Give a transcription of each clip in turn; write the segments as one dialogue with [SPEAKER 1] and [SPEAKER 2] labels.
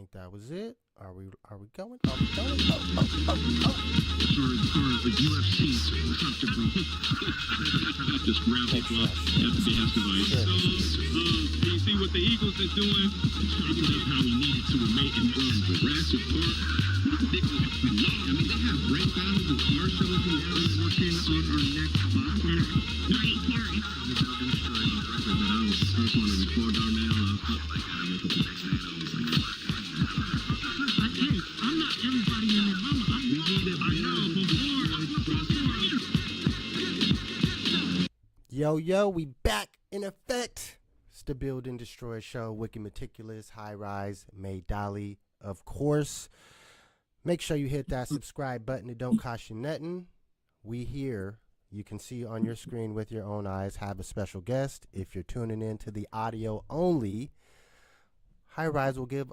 [SPEAKER 1] think that was it. Are we going? Are we going?
[SPEAKER 2] For the UFC comfortably. Just grab people up at the behest device. So, you see what the Eagles are doing? Talking about how we needed to make it from Jurassic Park. I mean, they have great battles and car shows and we're working on our next spot. Right, Terry. Without destroying the record that I was the first one to record Darnell. I felt like I was the next man. I was like, hey, I'm not everybody in there. We need it. I know.
[SPEAKER 1] Yo, we back in effect. It's the Build and Destroy show. Wicked Meticulous, High Rise, May Dolly, of course. Make sure you hit that subscribe button. It don't cost you nothing. We here, you can see on your screen with your own eyes, have a special guest. If you're tuning in to the audio only, High Rise will give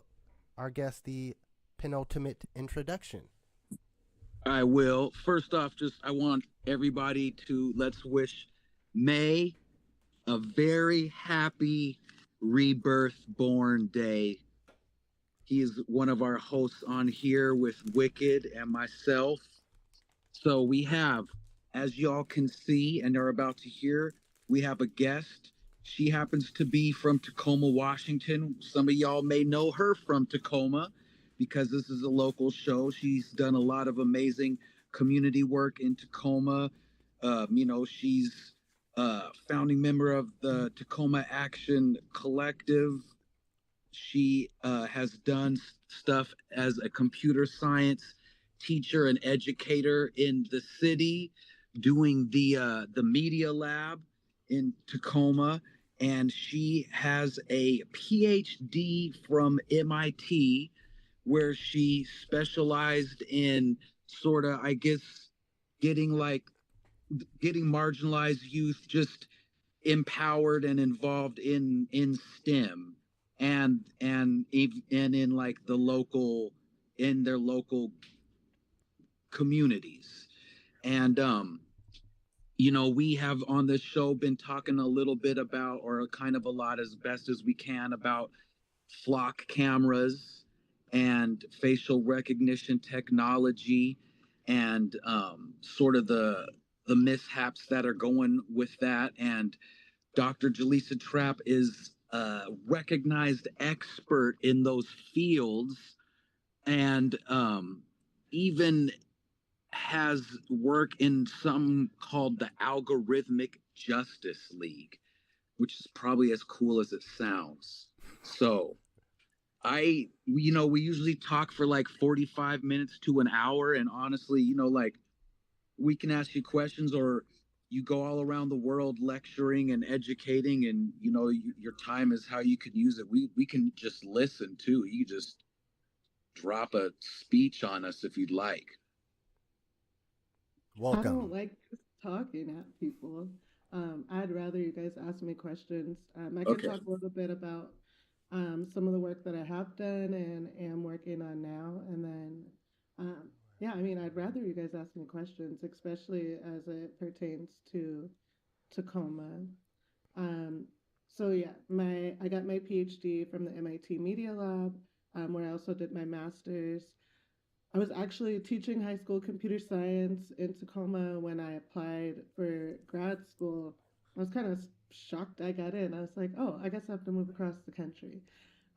[SPEAKER 1] our guest the penultimate introduction.
[SPEAKER 3] I will. First off, I want everybody to let's wish May a very happy rebirth born day. He is one of our hosts on here with Wicked and myself. So we have, as y'all can see and are about to hear, we have a guest. She happens to be from Tacoma, Washington. Some of y'all may know her from Tacoma because this is a local show. She's done a lot of amazing community work in Tacoma. She's founding member of the Tacoma Action Collective. She has done stuff as a computer science teacher and educator in the city, doing the media lab in Tacoma, and she has a PhD from MIT where she specialized in sort of, I guess, getting marginalized youth just empowered and involved in STEM and in like their local communities. And we have on this show been talking a little bit about, or kind of a lot as best as we can, about flock cameras and facial recognition technology and sort of the mishaps that are going with that. And Dr. Jaleesa Trapp is a recognized expert in those fields, and even has work in some called the Algorithmic Justice League, which is probably as cool as it sounds. So we usually talk for like 45 minutes to an hour, and honestly, we can ask you questions, or you go all around the world lecturing and educating, and your time is how you can use it. We can just listen too. You just drop a speech on us if you'd like.
[SPEAKER 1] Welcome.
[SPEAKER 4] I don't like just talking at people. I'd rather you guys ask me questions. I can talk a little bit about some of the work that I have done and am working on now, and then I'd rather you guys ask me questions, especially as it pertains to Tacoma. I got my PhD from the MIT Media Lab, where I also did my master's. I was actually teaching high school computer science in Tacoma when I applied for grad school. I was kind of shocked I got in. I was like, oh, I guess I have to move across the country.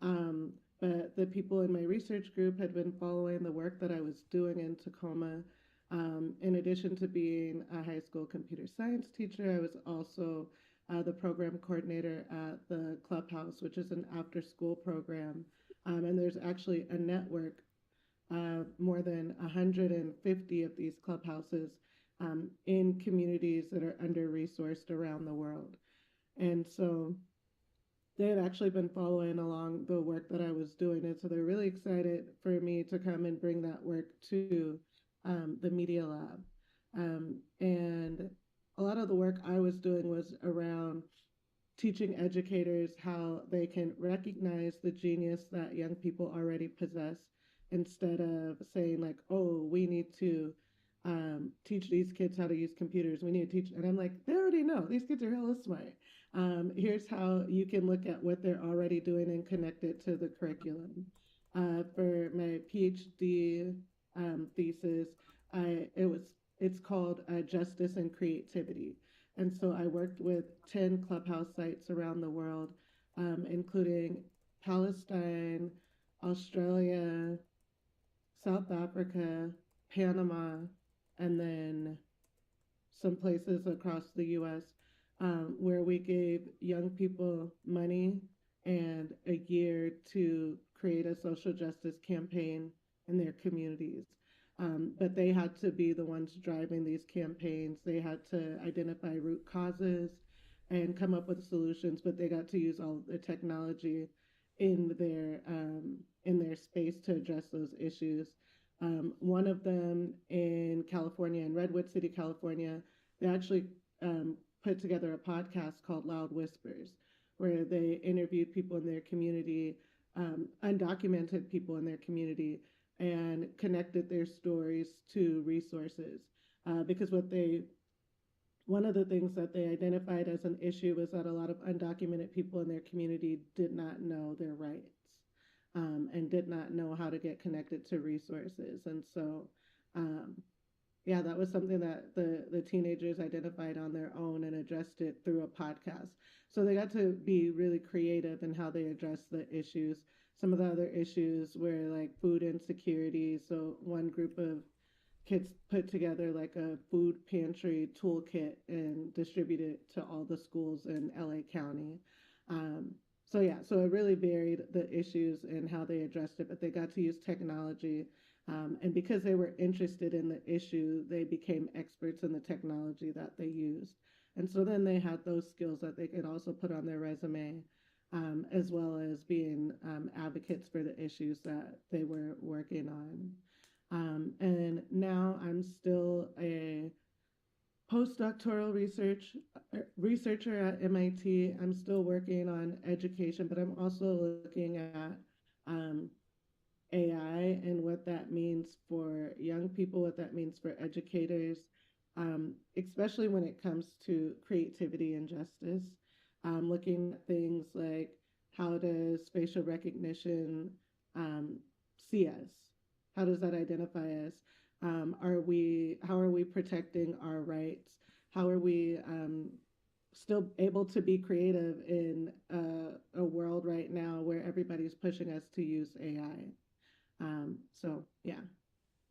[SPEAKER 4] But the people in my research group had been following the work that I was doing in Tacoma. In addition to being a high school computer science teacher, I was also the program coordinator at the Clubhouse, which is an after-school program. And there's actually a network, more than 150 of these clubhouses in communities that are under-resourced around the world. And so they had actually been following along the work that I was doing. And so they're really excited for me to come and bring that work to the Media Lab. And a lot of the work I was doing was around teaching educators how they can recognize the genius that young people already possess, instead of saying like, oh, we need to teach these kids how to use computers. We need to teach, and I'm like, they already know. These kids are hella smart. Here's how you can look at what they're already doing and connect it to the curriculum. For my PhD thesis, it's called Justice and Creativity. And so I worked with 10 clubhouse sites around the world, including Palestine, Australia, South Africa, Panama, and then some places across the US, where we gave young people money and a year to create a social justice campaign in their communities. But they had to be the ones driving these campaigns. They had to identify root causes and come up with solutions, but they got to use all the technology in their space to address those issues. One of them in California, in Redwood City, California, they actually put together a podcast called Loud Whispers, where they interviewed people in their community, undocumented people in their community, and connected their stories to resources. Because one of the things that they identified as an issue was that a lot of undocumented people in their community did not know their rights, and did not know how to get connected to resources. And so, um, yeah, that was something that the teenagers identified on their own and addressed it through a podcast. So they got to be really creative in how they addressed the issues. Some of the other issues were like food insecurity. So one group of kids put together like a food pantry toolkit and distributed it to all the schools in LA County. Um, so yeah, so it really varied the issues and how they addressed it, but they got to use technology. And because they were interested in the issue, they became experts in the technology that they used. And so then they had those skills that they could also put on their resume, as well as being advocates for the issues that they were working on. And now I'm still a postdoctoral researcher at MIT. I'm still working on education, but I'm also looking at AI and what that means for young people, what that means for educators, especially when it comes to creativity and justice. Looking at things like, how does facial recognition see us? How does that identify us? How are we protecting our rights? How are we still able to be creative in a world right now where everybody's pushing us to use AI? So yeah,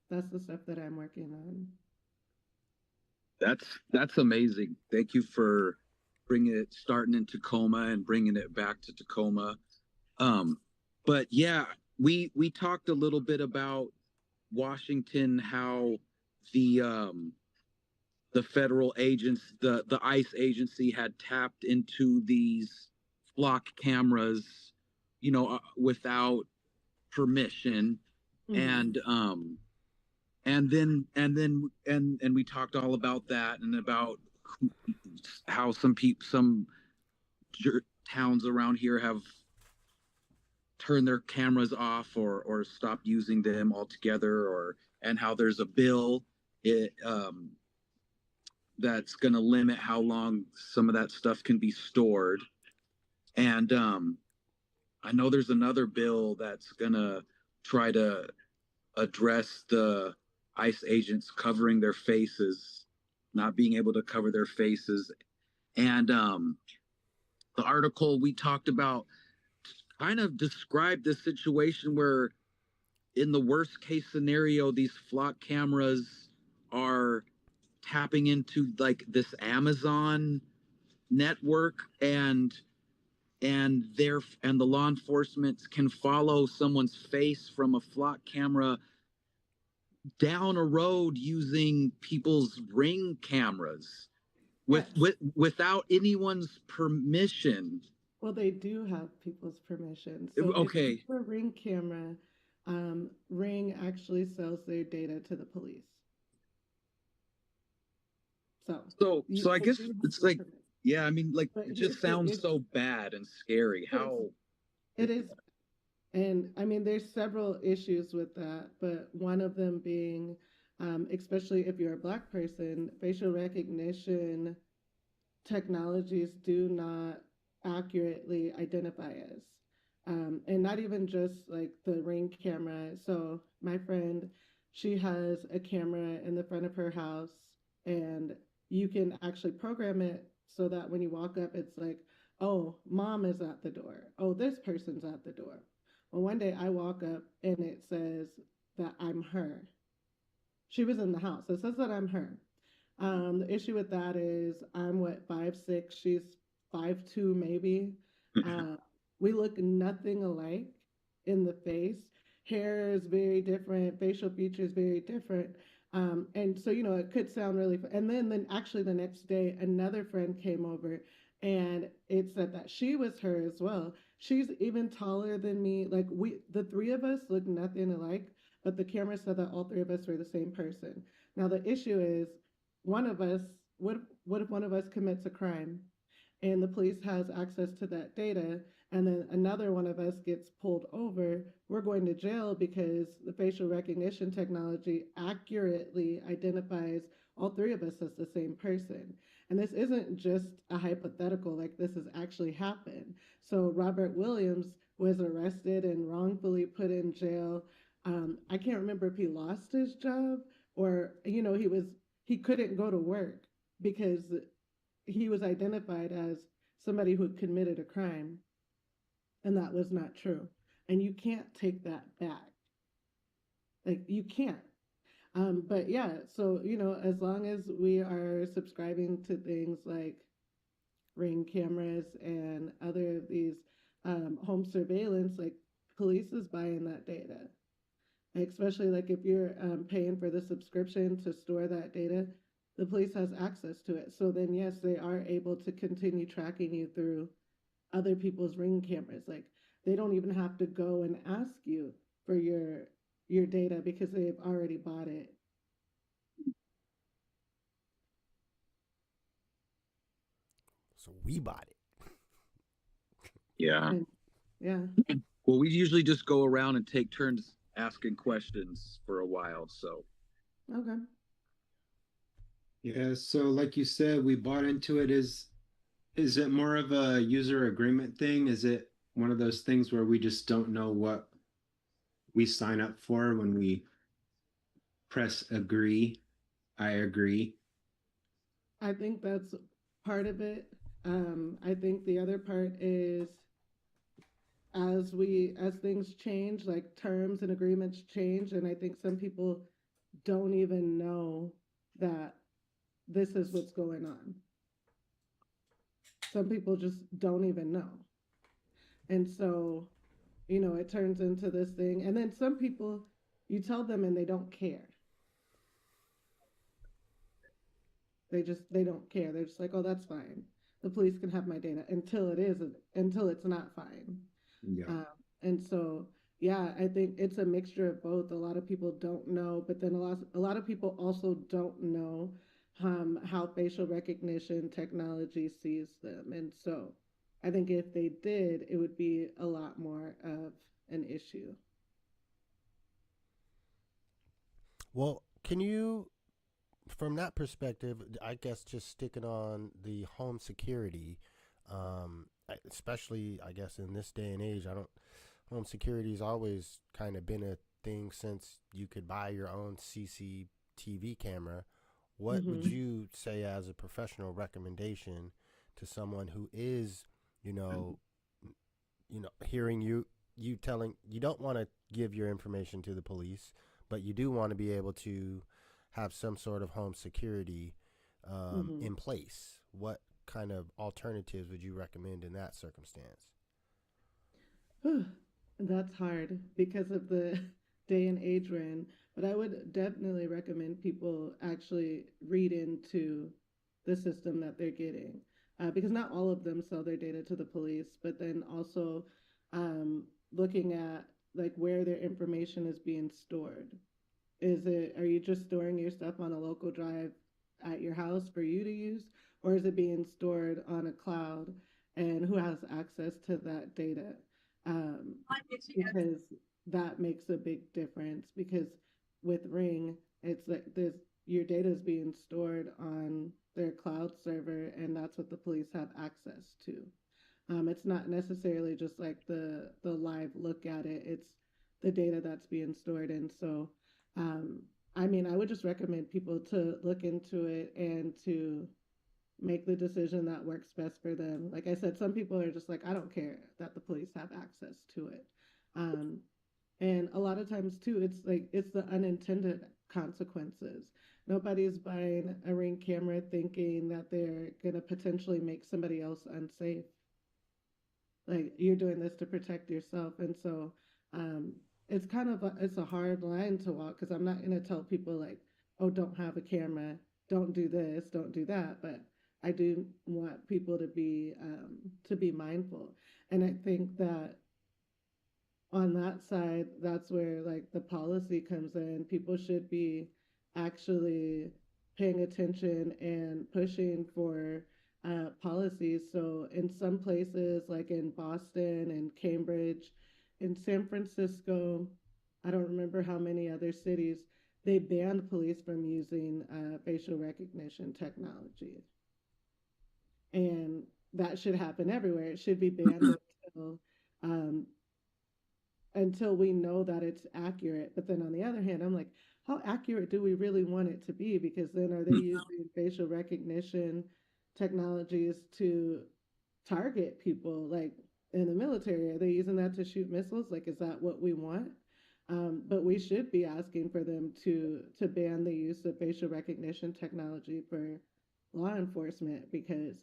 [SPEAKER 4] that's the stuff that I'm working on.
[SPEAKER 3] That's amazing. Thank you for bringing it, starting in Tacoma and bringing it back to Tacoma. But yeah, we talked a little bit about Washington, how the federal agents, the ICE agency, had tapped into these flock cameras, without permission,
[SPEAKER 4] Mm-hmm.
[SPEAKER 3] and we talked all about that, and about how some towns around here have turned their cameras off, or stopped using them altogether, and how there's a bill that's going to limit how long some of that stuff can be stored. And I know there's another bill that's going to try to address the ICE agents covering their faces, not being able to cover their faces. And the article we talked about kind of described this situation where, in the worst case scenario, these flock cameras are tapping into like this Amazon network, and the law enforcement can follow someone's face from a flock camera down a road using people's Ring cameras
[SPEAKER 4] Yes.
[SPEAKER 3] without anyone's permission.
[SPEAKER 4] Well, they do have people's permission. So
[SPEAKER 3] Okay.
[SPEAKER 4] if for Ring camera, Ring actually sells their data to the police.
[SPEAKER 3] So I guess it's like,
[SPEAKER 4] permission.
[SPEAKER 3] yeah, I mean, like,
[SPEAKER 4] But
[SPEAKER 3] it just sounds so bad and scary. How
[SPEAKER 4] it is, and I mean, there's several issues with that, but one of them being, especially if you're a Black person, facial recognition technologies do not accurately identify us. And not even just like the Ring camera. So my friend, she has a camera in the front of her house, and you can actually program it so that when you walk up, it's like, oh, mom is at the door. Oh, this person's at the door. Well, one day I walk up and it says that I'm her. She was in the house. It says that I'm her. The issue with that is I'm what 5'6", she's 5'2", maybe. Uh, we look nothing alike in the face. Hair is very different. Facial features very different. And so it could sound really. And then actually the next day, another friend came over, and it said that she was her as well. She's even taller than me. Like the three of us look nothing alike, but the camera said that all three of us were the same person. Now the issue is one of us, what if one of us commits a crime and the police has access to that data, and then another one of us gets pulled over? We're going to jail because the facial recognition technology accurately identifies all three of us as the same person. And this isn't just a hypothetical, like this has actually happened. So Robert Williams was arrested and wrongfully put in jail. I can't remember if he lost his job or he couldn't go to work because he was identified as somebody who committed a crime, and that was not true. And you can't take that back. Like, you can't. But yeah, so, as long as we are subscribing to things like Ring cameras and other of these home surveillance, like, police is buying that data. Especially like if you're paying for the subscription to store that data, the police has access to it. So then, yes, they are able to continue tracking you through other people's Ring cameras. Like, they don't even have to go and ask you for your data because they've already bought it.
[SPEAKER 1] So we bought it.
[SPEAKER 3] Yeah.
[SPEAKER 4] And, yeah.
[SPEAKER 3] Well, we usually just go around and take turns asking questions for a while. So,
[SPEAKER 4] Okay.
[SPEAKER 5] Yeah, so like you said, we bought into it. Is it more of a user agreement thing? Is it one of those things where we just don't know what we sign up for when we press agree? I agree.
[SPEAKER 4] I think that's part of it. I think the other part is as things change, like terms and agreements change, and I think some people don't even know that this is what's going on. Some people just don't even know. And so, it turns into this thing. And then some people, you tell them and they don't care. They don't care. They're just like, oh, that's fine. The police can have my data until it's not fine.
[SPEAKER 5] Yeah.
[SPEAKER 4] And so, yeah, I think it's a mixture of both. A lot of people don't know, but then a lot of people also don't know how facial recognition technology sees them. And so I think if they did, it would be a lot more of an issue.
[SPEAKER 1] Well, can you, from that perspective, I guess just sticking on the home security, especially I guess in this day and age, home security's always kind of been a thing since you could buy your own CCTV camera. What would you say as a professional recommendation to someone who is, hearing you telling you don't want to give your information to the police, but you do want to be able to have some sort of home security in place? What kind of alternatives would you recommend in that circumstance?
[SPEAKER 4] That's hard because of the day and age we're in. But I would definitely recommend people actually read into the system that they're getting, because not all of them sell their data to the police. But then also looking at like where their information is being stored. Are you just storing your stuff on a local drive at your house for you to use, or is it being stored on a cloud, and who has access to that data? Because that makes a big difference. Because with Ring, it's like this: your data is being stored on their cloud server, and that's what the police have access to. It's not necessarily just like the live look at it. It's the data that's being stored. And so, um, I mean, I would just recommend people to look into it and to make the decision that works best for them. Like I said, some people are just like, I don't care that the police have access to it. Um, and a lot of times too, it's like it's the unintended consequences. Nobody's buying a Ring camera thinking that they're gonna potentially make somebody else unsafe. Like you're doing this to protect yourself, and so um, it's kind of it's a hard line to walk because I'm not gonna tell people like, oh, don't have a camera, don't do this, don't do that, but I do want people to be mindful, and I think that on that side, that's where like the policy comes in. People should be actually paying attention and pushing for policies. So in some places, like in Boston and Cambridge, in San Francisco, I don't remember how many other cities, they banned police from using facial recognition technology. And that should happen everywhere. It should be banned until um, we know that it's accurate. But then on the other hand, I'm like, how accurate do we really want it to be? Because then are they using facial recognition technologies to target people like in the military? Are they using that to shoot missiles? Like, is that what we want? But we should be asking for them to ban the use of facial recognition technology for law enforcement because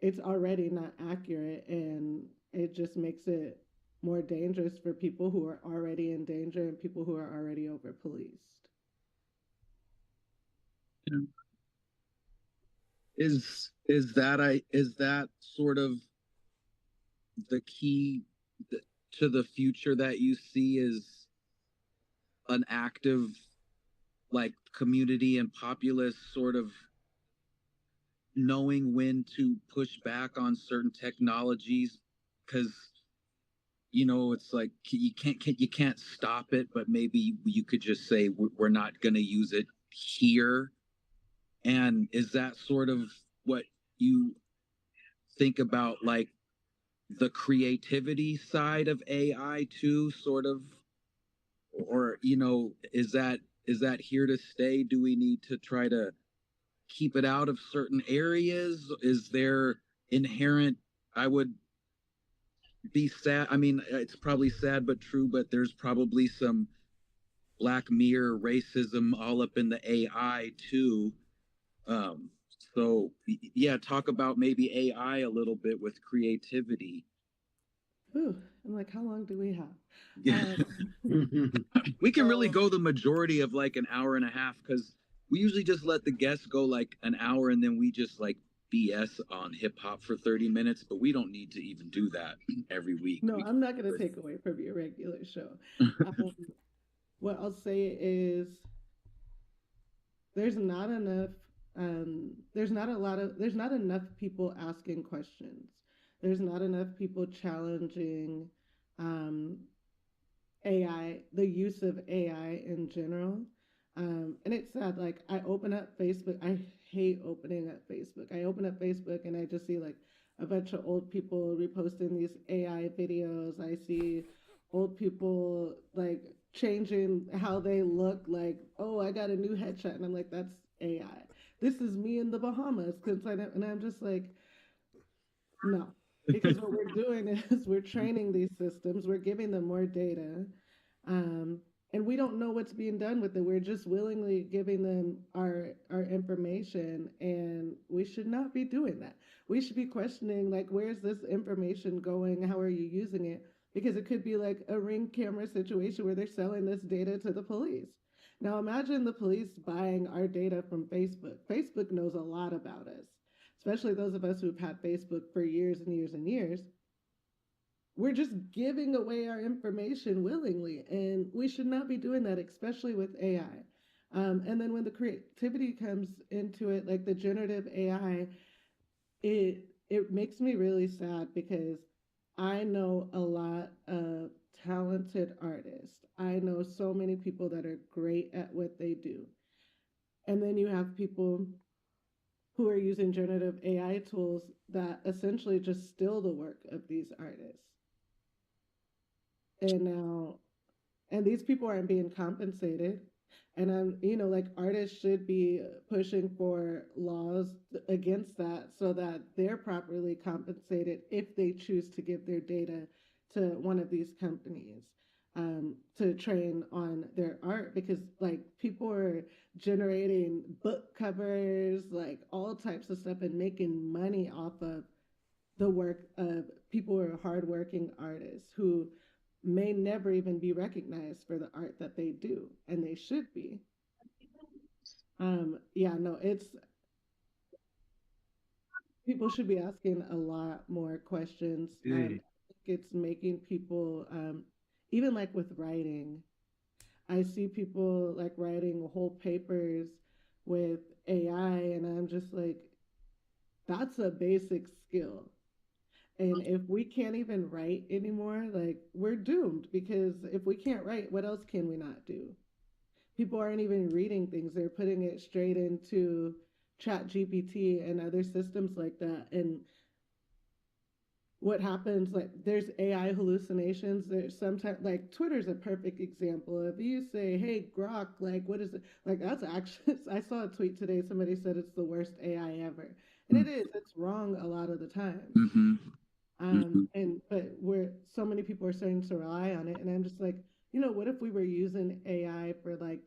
[SPEAKER 4] it's already not accurate and it just makes it more dangerous for people who are already in danger and people who are already over policed.
[SPEAKER 3] Yeah. Is that sort of the key to the future that you see is an active like community and populace sort of knowing when to push back on certain technologies because it's like you can't stop it, but maybe you could just say we're not going to use it here. And is that sort of what you think about, like the creativity side of AI too, sort of, or is that here to stay? Do we need to try to keep it out of certain areas? Is there inherent, I would be sad. I mean, it's probably sad but true, but there's probably some Black Mirror racism all up in the AI too. Um, so yeah, talk about maybe AI a little bit with creativity.
[SPEAKER 4] Ooh, I'm like, how long do we have?
[SPEAKER 3] Yeah. We can really
[SPEAKER 4] So,
[SPEAKER 3] go the majority of like an hour and a half because we usually just let the guests go like an hour and then we just like BS on hip hop for 30 minutes, but we don't need to even do that every week.
[SPEAKER 4] no, I'm not going to take away from your regular show. Um, what I'll say is there's not enough there's not enough people asking questions. There's not enough people challenging um, AI, the use of AI in general. And it's sad. Like I open up Facebook. I hate opening up Facebook. I open up Facebook and I just see like a bunch of old people reposting these AI videos. I see old people like changing how they look. Like, oh, I got a new headshot, and I'm like, that's AI. This is me in the Bahamas, and I'm just like, no, because what we're doing is we're training these systems, we're giving them more data, um, and we don't know what's being done with it. We're just willingly giving them our information, and we should not be doing that. We should be questioning like, where's this information going? How are you using it? Because it could be like a Ring camera situation where they're selling this data to the police. Now imagine the police buying our data from Facebook. Facebook knows a lot about us, especially those of us who've had Facebook for years and years and years. We're just giving away our information willingly, and we should not be doing that, especially with AI. And then when the creativity comes into it, like the generative AI, it makes me really sad because I know a lot of talented artists. I know so many people that are great at what they do. And then you have people who are using generative AI tools that essentially just steal the work of these artists. And now, and these people aren't being compensated. And I'm, like artists should be pushing for laws against that so that they're properly compensated if they choose to give their data to one of these companies to train on their art, because like people are generating book covers, like all types of stuff, and making money off of the work of people who are hardworking artists who may never even be recognized for the art that they do, and they should be. Yeah, no, it's people should be asking a lot more questions. I
[SPEAKER 5] Hey,
[SPEAKER 4] think it's making people, even like with writing, I see people like writing whole papers with AI, and I'm just like, that's a basic skill. And if we can't even write anymore, like we're doomed, because if we can't write, what else can we not do? People aren't even reading things. They're putting it straight into Chat GPT and other systems like that. And what happens, like there's AI hallucinations. There's sometimes like Twitter's a perfect example. If you say, hey Grok, like what is it? Like that's actually I saw a tweet today, somebody said it's the worst AI ever. And it is, it's wrong a lot of the times.
[SPEAKER 3] Mm-hmm. Mm-hmm.
[SPEAKER 4] And but we're so many people are starting to rely on it, and I'm just like, what if we were using AI for like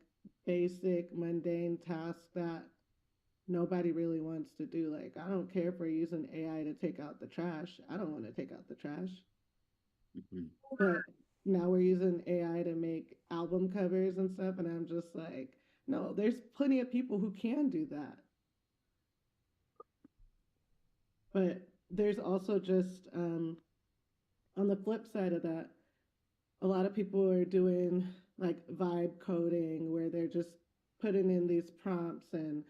[SPEAKER 4] basic mundane tasks that nobody really wants to do? Like, I don't care if we're using AI to take out the trash. I don't want to take out the trash.
[SPEAKER 5] mhm.
[SPEAKER 4] But now we're using AI to make album covers and stuff, and I'm just like, no, there's plenty of people who can do that. But there's also just on the flip side of that, a lot of people are doing like vibe coding where they're just putting in these prompts and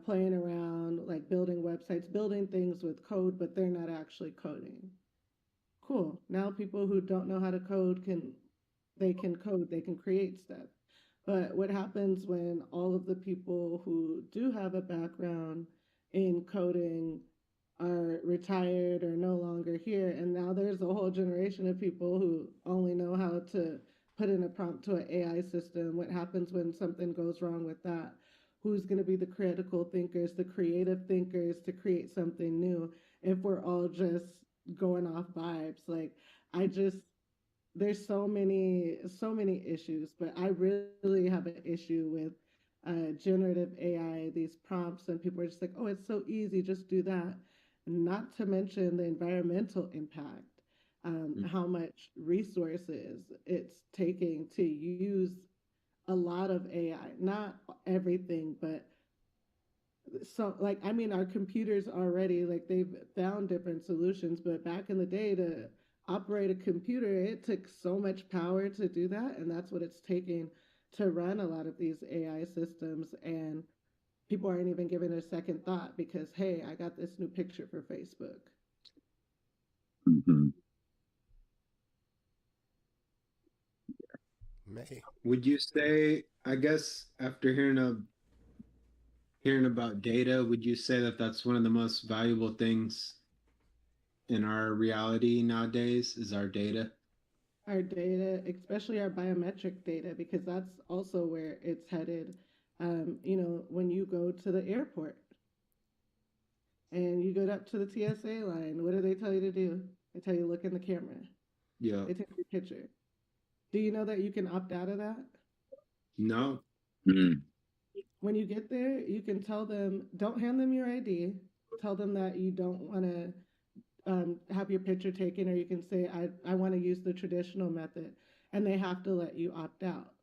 [SPEAKER 4] playing around, like building websites, building things with code, but they're not actually coding. Cool. Now people who don't know how to code can code, they can create stuff. But what happens when all of the people who do have a background in coding are retired or no longer here, and now there's a whole generation of people who only know how to put in a prompt to an AI system? What happens when something goes wrong with that? Who's going to be the critical thinkers, the creative thinkers to create something new if we're all just going off vibes? Like, I just there's so many issues, but I really have an issue with generative AI, these prompts, and people are just like, oh, it's so easy, just do that. Not to mention the environmental impact, how much resources it's taking to use a lot of AI. Not everything, but so like I mean our computers already, like they've found different solutions, but back in the day to operate a computer it took so much power to do that, and that's what it's taking to run a lot of these AI systems. And people aren't even giving it a second thought because hey, I got this new picture for Facebook.
[SPEAKER 3] Mm-hmm.
[SPEAKER 1] May.
[SPEAKER 5] Would you say, I guess, after hearing about data, would you say that that's one of the most valuable things in our reality nowadays is our data?
[SPEAKER 4] Our data, especially our biometric data, because that's also where it's headed. When you go to the airport and you go up to the TSA line, what do they tell you to do? They tell you look in the camera.
[SPEAKER 5] Yeah.
[SPEAKER 4] They take your picture. Do you know that you can opt out of that?
[SPEAKER 5] No.
[SPEAKER 3] Mm-hmm.
[SPEAKER 4] When you get there, you can tell them, don't hand them your ID. Tell them that you don't want to have your picture taken, or you can say, I want to use the traditional method, and they have to let you opt out.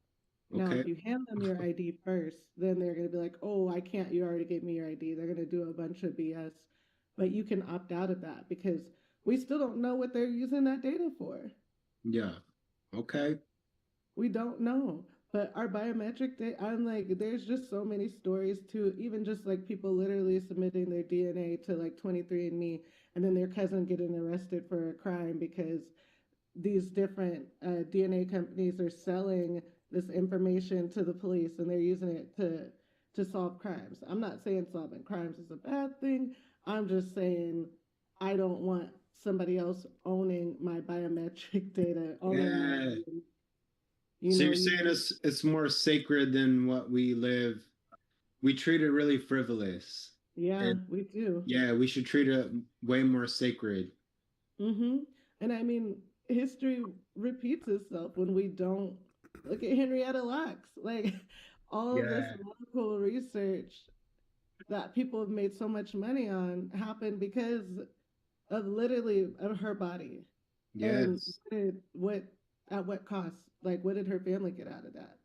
[SPEAKER 4] Now,
[SPEAKER 5] Okay.
[SPEAKER 4] if you hand them your ID first, then they're going to be like, oh, I can't, you already gave me your ID. They're going to do a bunch of BS. But you can opt out of that because we still don't know what they're using that data for.
[SPEAKER 5] Yeah. Okay.
[SPEAKER 4] We don't know. But our biometric data, I'm like, there's just so many stories too, even just like people literally submitting their DNA to like 23andMe, and then their cousin getting arrested for a crime because these different DNA companies are selling this information to the police, and they're using it to solve crimes. I'm not saying solving crimes is a bad thing. I'm just saying I don't want somebody else owning my biometric data, owning my,
[SPEAKER 5] Yeah.
[SPEAKER 4] you
[SPEAKER 5] So
[SPEAKER 4] know,
[SPEAKER 5] you're saying it's more sacred than what we live. We treat it really frivolous.
[SPEAKER 4] yeah,
[SPEAKER 5] And
[SPEAKER 4] we do.
[SPEAKER 5] yeah, we should treat it way more sacred.
[SPEAKER 4] Mm-hmm. And I mean, history repeats itself when we don't look at Henrietta Lacks. Like all of this
[SPEAKER 5] Yeah.
[SPEAKER 4] medical research that people have made so much money on happened because of literally of her body. And
[SPEAKER 5] Yes.
[SPEAKER 4] what at what cost? Like what did her family get out of that?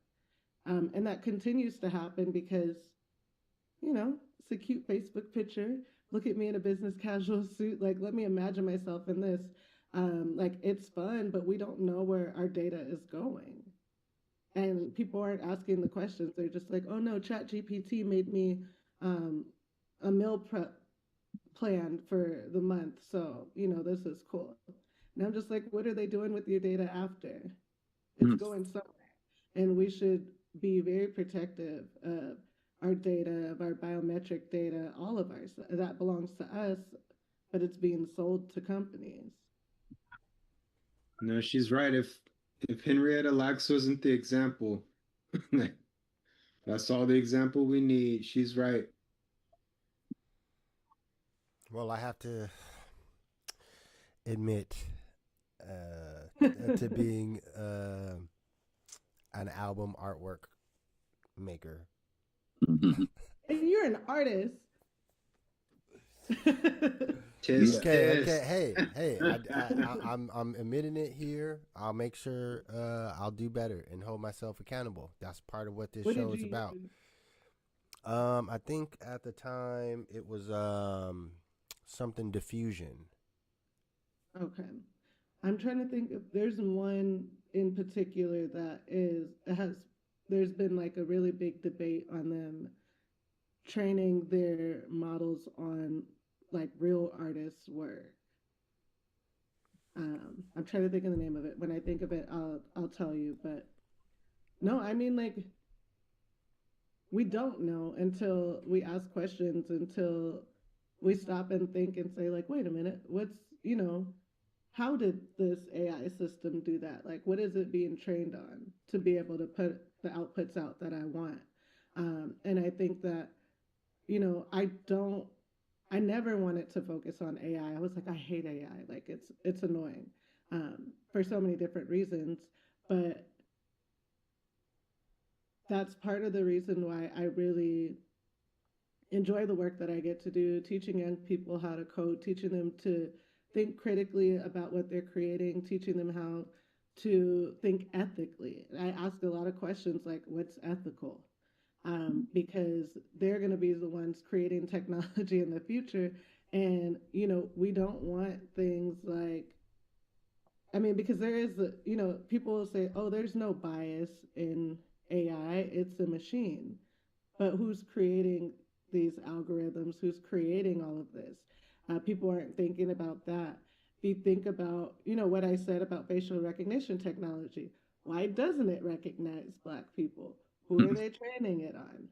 [SPEAKER 4] And that continues to happen because, it's a cute Facebook picture. Look at me in a business casual suit. Like, let me imagine myself in this. Like, it's fun, but we don't know where our data is going. And people aren't asking the questions. They're just like, oh no, Chat GPT made me um, a meal prep plan for the month. So, this is cool. And I'm just like, what are they doing with your data after? It's
[SPEAKER 3] Mm.
[SPEAKER 4] going somewhere. And we should be very protective of our data, of our biometric data, all of ours. That belongs to us, but it's being sold to companies.
[SPEAKER 5] No, she's right. If Henrietta Lacks wasn't the example, that's all the example we need. She's right.
[SPEAKER 1] Well, I have to admit to being an album artwork maker.
[SPEAKER 3] Mhm.
[SPEAKER 4] And you're an artist.
[SPEAKER 5] Tisk,
[SPEAKER 1] Okay,
[SPEAKER 5] tisk.
[SPEAKER 1] hey, I'm admitting it here. I'll make sure I'll do better and hold myself accountable. That's part of what this
[SPEAKER 4] What
[SPEAKER 1] show
[SPEAKER 4] did
[SPEAKER 1] is
[SPEAKER 4] you
[SPEAKER 1] about.
[SPEAKER 4] use?
[SPEAKER 1] I think at the time it was something diffusion.
[SPEAKER 4] Okay. I'm trying to think if there's one in particular that there's been like a really big debate on them training their models on like real artists' work. I'm trying to think of the name of it. When I think of it, I'll tell you. But no, I mean like we don't know until we ask questions, until we stop and think and say like, wait a minute, how did this AI system do that? Like, what is it being trained on to be able to put the outputs out that I want? And I think that, I never wanted to focus on AI. I was like, I hate AI. Like, it's annoying for so many different reasons. But that's part of the reason why I really enjoy the work that I get to do, teaching young people how to code, teaching them to think critically about what they're creating, teaching them how to think ethically. I ask a lot of questions like, what's ethical? Because they're going to be the ones creating technology in the future. And, we don't want things like, I mean, because there is, people will say, oh, there's no bias in AI, it's a machine. But who's creating these algorithms? Who's creating all of this? People aren't thinking about that. If you think about, what I said about facial recognition technology, why doesn't it recognize Black people? Who are they training it on?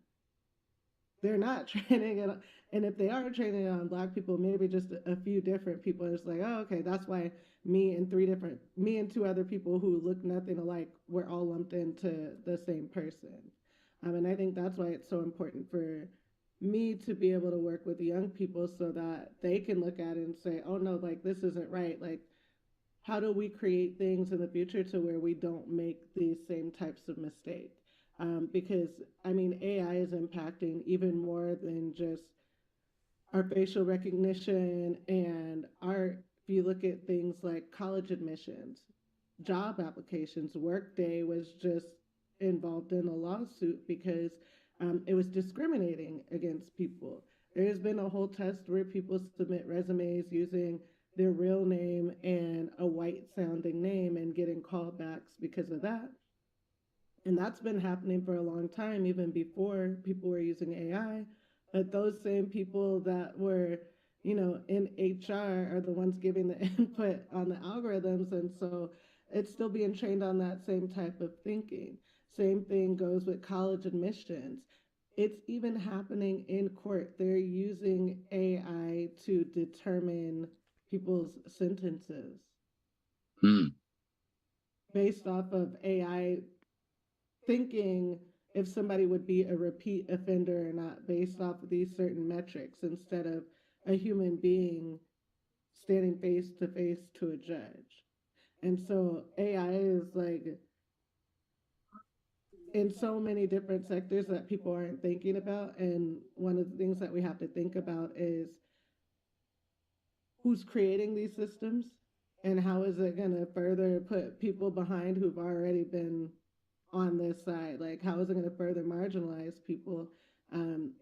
[SPEAKER 4] They're not training it on, and if they are training it on Black people, maybe just a few different people. It's like, oh, okay, that's why me and two other people who look nothing alike, we're all lumped into the same person. And I think that's why it's so important for me to be able to work with young people so that they can look at it and say, oh no, like this isn't right. Like, how do we create things in the future to where we don't make these same types of mistakes? Because I mean, AI is impacting even more than just our facial recognition and art. If you look at things like college admissions, job applications, Workday was just involved in a lawsuit because it was discriminating against people. There's been a whole test where people submit resumes using their real name and a white sounding name and getting callbacks because of that. And that's been happening for a long time, even before people were using AI. But those same people that were, in HR are the ones giving the input on the algorithms. And so it's still being trained on that same type of thinking. Same thing goes with college admissions. it's even happening in court. They're using AI to determine people's sentences
[SPEAKER 3] Hmm.
[SPEAKER 4] based off of AI thinking if somebody would be a repeat offender or not based off of these certain metrics instead of a human being standing face to face to a judge. And so AI is like in so many different sectors that people aren't thinking about. And one of the things that we have to think about is who's creating these systems and how is it going to further put people behind who've already been on this side? Like, how is it going to further marginalize people?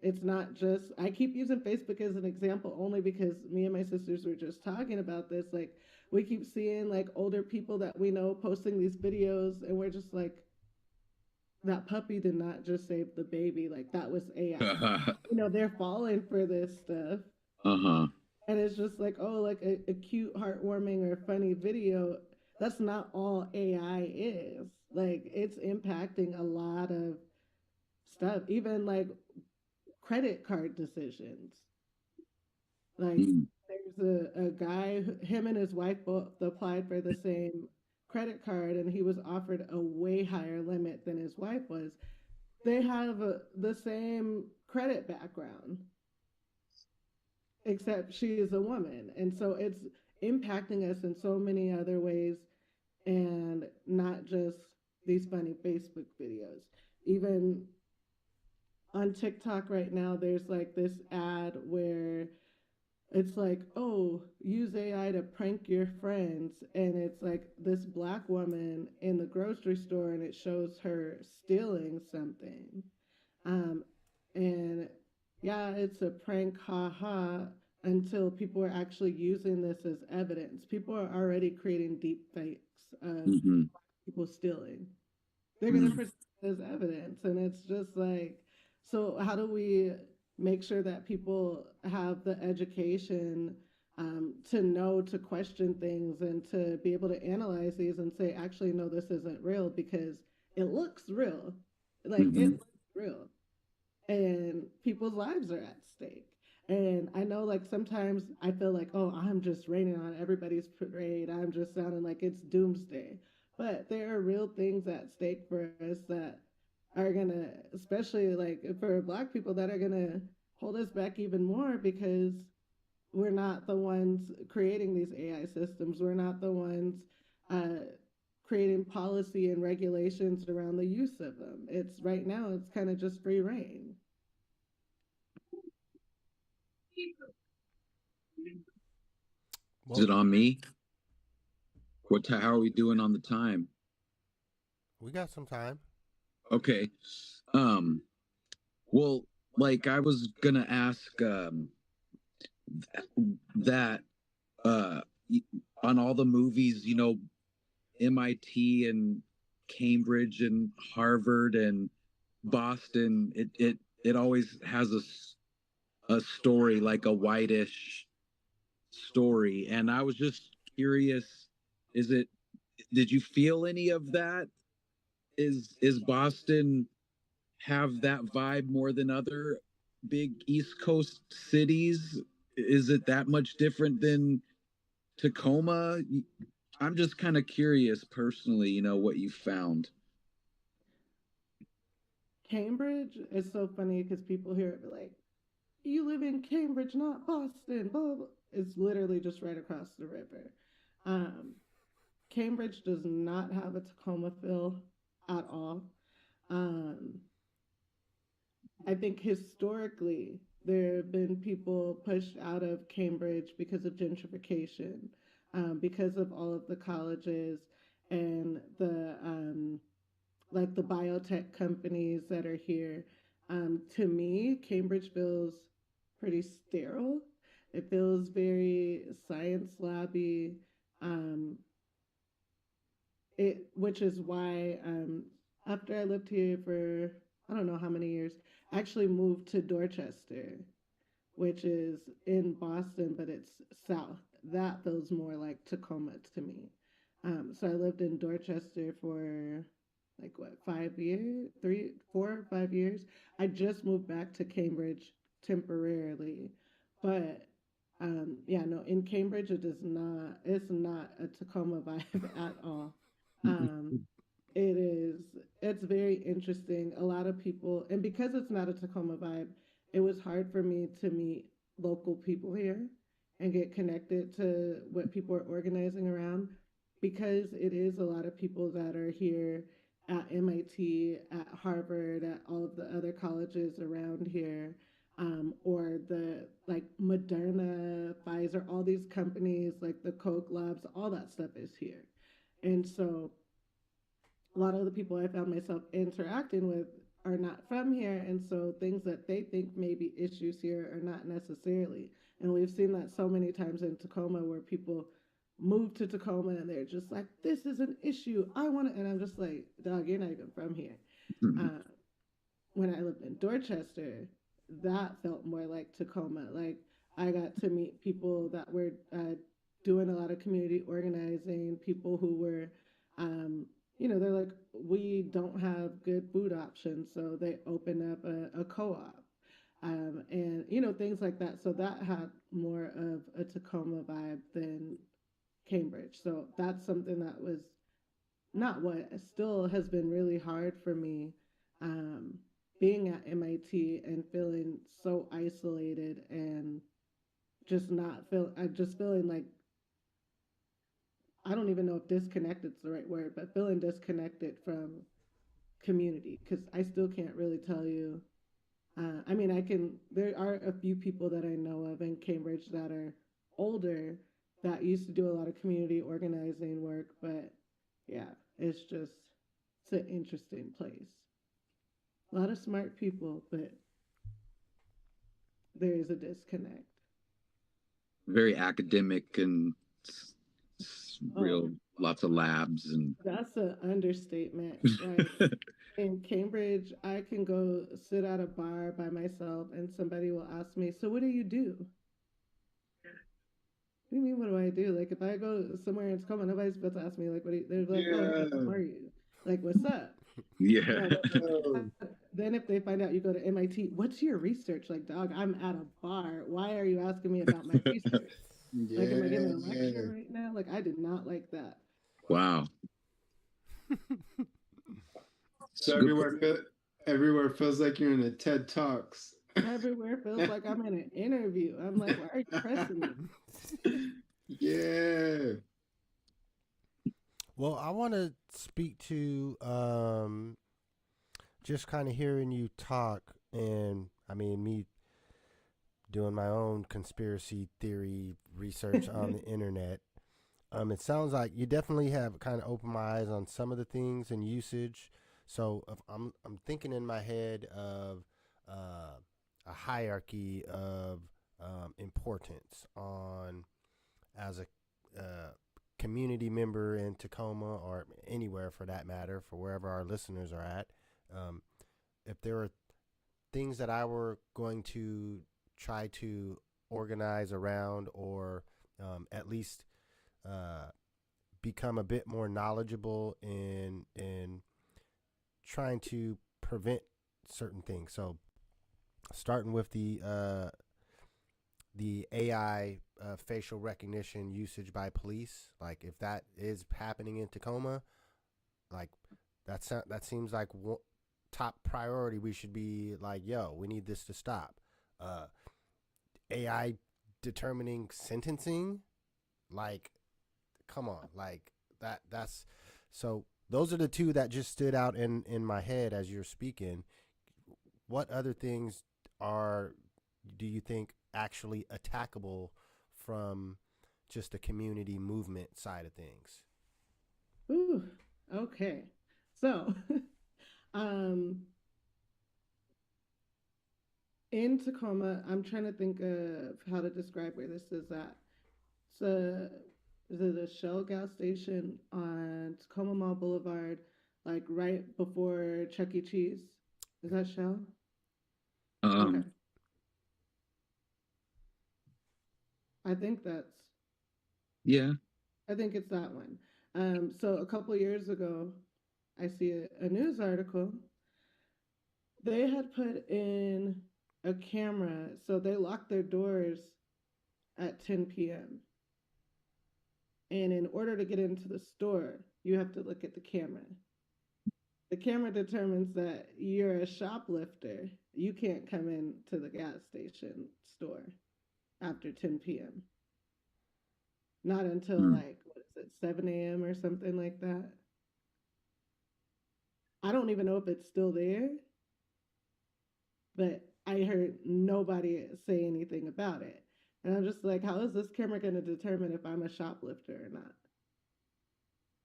[SPEAKER 4] It's not just, I keep using Facebook as an example only because me and my sisters were just talking about this. Like, we keep seeing like older people that we know posting these videos, and we're just like, that puppy did not just save the baby. Like, that was AI. They're falling for this stuff.
[SPEAKER 3] Uh-huh.
[SPEAKER 4] And it's just like, oh, like a cute, heartwarming, or funny video. That's not all AI is. Like, it's impacting a lot of stuff, even like credit card decisions. Like,
[SPEAKER 3] Hmm.
[SPEAKER 4] there's a guy, him and his wife both applied for the same credit card, and he was offered a way higher limit than his wife was. They have the same credit background, except she is a woman. And so it's impacting us in so many other ways, and not just these funny Facebook videos. Even on TikTok right now, there's like this ad where it's like, oh, use AI to prank your friends. And it's like this black woman in the grocery store, and it shows her stealing something. Um, and yeah, it's a prank, haha, until people are actually using this as evidence. People are already creating deep fakes of
[SPEAKER 3] Mm-hmm.
[SPEAKER 4] people stealing. They're going to
[SPEAKER 3] Mm-hmm.
[SPEAKER 4] present it as evidence. And it's just like, so how do we make sure that people have the education to know to question things and to be able to analyze these and say, actually, no, this isn't real because it looks real. Like, it
[SPEAKER 3] Mm-hmm.
[SPEAKER 4] looks real, and people's lives are at stake. And I know, like, sometimes I feel like, oh, I'm just raining on everybody's parade. I'm just sounding like it's doomsday. But there are real things at stake for us that are going to, especially like for Black people, that are going to hold us back even more because we're not the ones creating these AI systems. We're not the ones uh, creating policy and regulations around the use of them. It's right now, it's kind of just free reign.
[SPEAKER 3] Is
[SPEAKER 1] Well,
[SPEAKER 3] it on me? How are we doing on the time?
[SPEAKER 1] we got some time.
[SPEAKER 3] Okay. Um, well, like I was gonna ask that uh on all the movies, MIT and Cambridge and Harvard and Boston, it always has a story, like a whitish story. And I was just curious, is it did you feel any of that? Is Boston have that vibe more than other big East Coast cities? Is it that much different than Tacoma? I'm just kind of curious personally, what you found.
[SPEAKER 4] Cambridge is so funny because people hear it be like, you live in Cambridge, not Boston, blah, blah. It's literally just right across the river. Um, Cambridge does not have a Tacoma feel at all. Um, I think historically, there have been people pushed out of Cambridge because of gentrification, because of all of the colleges and the like the biotech companies that are here. To me, Cambridge feels pretty sterile. It feels very science labby. Um, which is why after I lived here for I don't know how many years, I actually moved to Dorchester, which is in Boston, but it's south. That feels more like Tacoma to me. So I lived in Dorchester for like what, 5 years, 3, 4, 5 years. I just moved back to Cambridge temporarily, but yeah, no, in Cambridge it is not. It's not a Tacoma vibe at all. Um, it is. It's very interesting. A lot of people, and because it's not a Tacoma vibe, it was hard for me to meet local people here and get connected to what people are organizing around because it is a lot of people that are here at MIT, at Harvard, at all of the other colleges around here, or the like Moderna, Pfizer, all these companies like the Coke labs, all that stuff is here. And so a lot of the people I found myself interacting with are not from here. And so things that they think may be issues here are not necessarily. And we've seen that so many times in Tacoma where people move to Tacoma and they're just like, this is an issue. I want to, and I'm just like, dog, you're not even from here. Uh, when I lived in Dorchester, that felt more like Tacoma. Like I got to meet people that were doing a lot of community organizing, people who were, um, they're like, we don't have good food options, so they open up a co-op. And things like that. So that had more of a Tacoma vibe than Cambridge. So that's something that was not what still has been really hard for me, um, being at MIT and feeling so isolated and just not feel I just feeling like I don't even know if disconnected is the right word, but feeling disconnected from community because I still can't really tell you. I mean, I can. There are a few people that I know of in Cambridge that are older that used to do a lot of community organizing work, but yeah, it's an interesting place. A lot of smart people, but there is a disconnect.
[SPEAKER 3] Very academic and
[SPEAKER 4] Oh,
[SPEAKER 3] real lots of labs and
[SPEAKER 4] that's an understatement. Like in Cambridge, I can go sit at a bar by myself and somebody will ask me, so what do you do? What do you mean, what do I do? Like, if I go somewhere in Tacoma, nobody's supposed to ask me, like, what do you, they're like, oh, hey, how
[SPEAKER 5] Yeah.
[SPEAKER 4] are you? Like, what's up?
[SPEAKER 3] yeah.
[SPEAKER 4] No, then if they find out you go to MIT, what's your research? Like, dog, I'm at a bar. Why are you asking me about my research? Like, am I giving a lecture
[SPEAKER 5] Yeah.
[SPEAKER 4] right now? Like, I did not like that.
[SPEAKER 3] Wow. It's
[SPEAKER 5] So
[SPEAKER 3] a good.
[SPEAKER 5] everywhere feels like you're in a TED Talks.
[SPEAKER 4] Everywhere feels like I'm in an interview. I'm like, why are you pressing me?
[SPEAKER 5] Yeah.
[SPEAKER 1] Well, I want to speak to just kind of hearing you talk, and I mean, me doing my own conspiracy theory research on the internet. It sounds like you definitely have kind of opened my eyes on some of the things and usage. So if I'm thinking in my head of a hierarchy of importance on as a community member in Tacoma or anywhere for that matter, for wherever our listeners are at. Um, if there are things that I were going to try to organize around or at least uh, become a bit more knowledgeable in trying to prevent certain things. So starting with the AI facial recognition usage by police, like if that is happening in Tacoma, like that seems like top priority. We should be like, yo, we need this to stop. Uh, AI determining sentencing, like, come on, like that's so. Those are the two that just stood out in my head as you're speaking. What other things are do you think actually attackable from just the community movement side of things?
[SPEAKER 4] Ooh, okay. So, um, in Tacoma, I'm trying to think of how to describe where this is at. So, is it a Shell gas station on Tacoma Mall Boulevard, like right before Chuck E. Cheese? Is that Shell? Okay.
[SPEAKER 3] Um.
[SPEAKER 4] I think that's,
[SPEAKER 3] Yeah.
[SPEAKER 4] I think it's that one. So a couple years ago, I see a news article. They had put in a camera, so they locked their doors at 10 p.m. And in order to get into the store, you have to look at the camera. The camera determines that you're a shoplifter. You can't come into the gas station store after 10 p.m. Not until like, what is it, 7 a.m. or something like that. I don't even know if it's still there, but I heard nobody say anything about it. And I'm just like, how is this camera going to determine if I'm a shoplifter or not?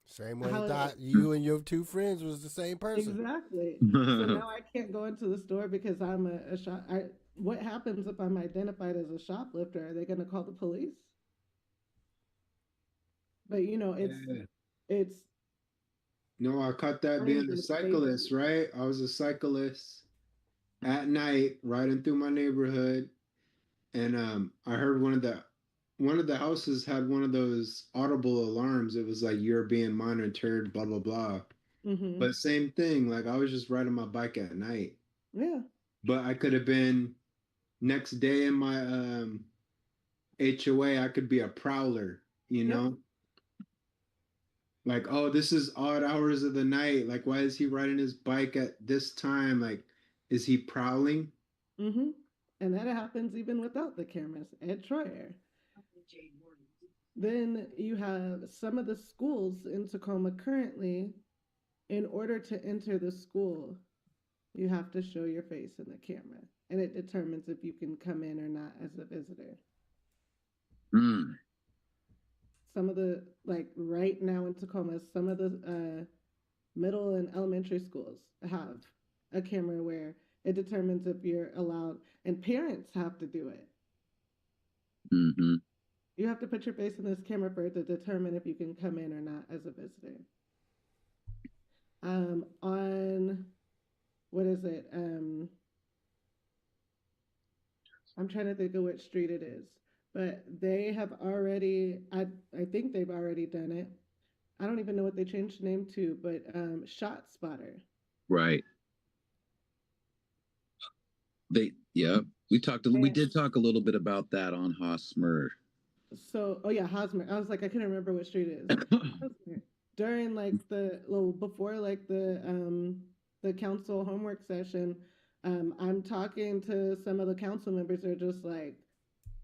[SPEAKER 1] Same way
[SPEAKER 4] How
[SPEAKER 1] thought you and your two friends was the same person.
[SPEAKER 4] exactly? So now I can't go into the store because I'm a shop. What happens if I'm identified as a shoplifter? Are they going to call the police? But you know,
[SPEAKER 5] Yeah.
[SPEAKER 4] it's
[SPEAKER 5] No, I caught that being a
[SPEAKER 4] friends and
[SPEAKER 5] cyclist,
[SPEAKER 4] safety.
[SPEAKER 5] right? I was a cyclist at night riding through my neighborhood, and I heard one of the houses had one of those audible alarms. It was like you're being monitored, blah blah blah.
[SPEAKER 4] Mm-hmm.
[SPEAKER 5] But same thing, like I was just riding my bike at night,
[SPEAKER 4] Yeah.
[SPEAKER 5] but I could have been next day in my HOA, I could be a prowler, you
[SPEAKER 4] Yep.
[SPEAKER 5] know? Like, oh, this is odd hours of the night. Like, why is he riding his bike at this time? Like, is he prowling?
[SPEAKER 4] Mm-hmm. And that happens even without the cameras at Troyer. Then you have some of the schools in Tacoma currently, in order to enter the school, you have to show your face in the camera. And it determines if you can come in or not as a visitor.
[SPEAKER 3] Mm.
[SPEAKER 4] Some of the, like right now in Tacoma, some of the middle and elementary schools have a camera where it determines if you're allowed, and parents have to do it.
[SPEAKER 3] Mm-hmm.
[SPEAKER 4] You have to put your face in this camera for it to determine if you can come in or not as a visitor. On what is it? I'm trying to think of which street it is, but they have already. I think they've already done it. I don't even know what they changed the name to, but Shot Spotter.
[SPEAKER 3] Right. We
[SPEAKER 4] And
[SPEAKER 3] did talk a little bit about that on Hosmer.
[SPEAKER 4] so, oh yeah, Hosmer. I was like, I couldn't remember what street it is. Hosmer. During like before like the council homework session, I'm talking to some of the council members. They're just like,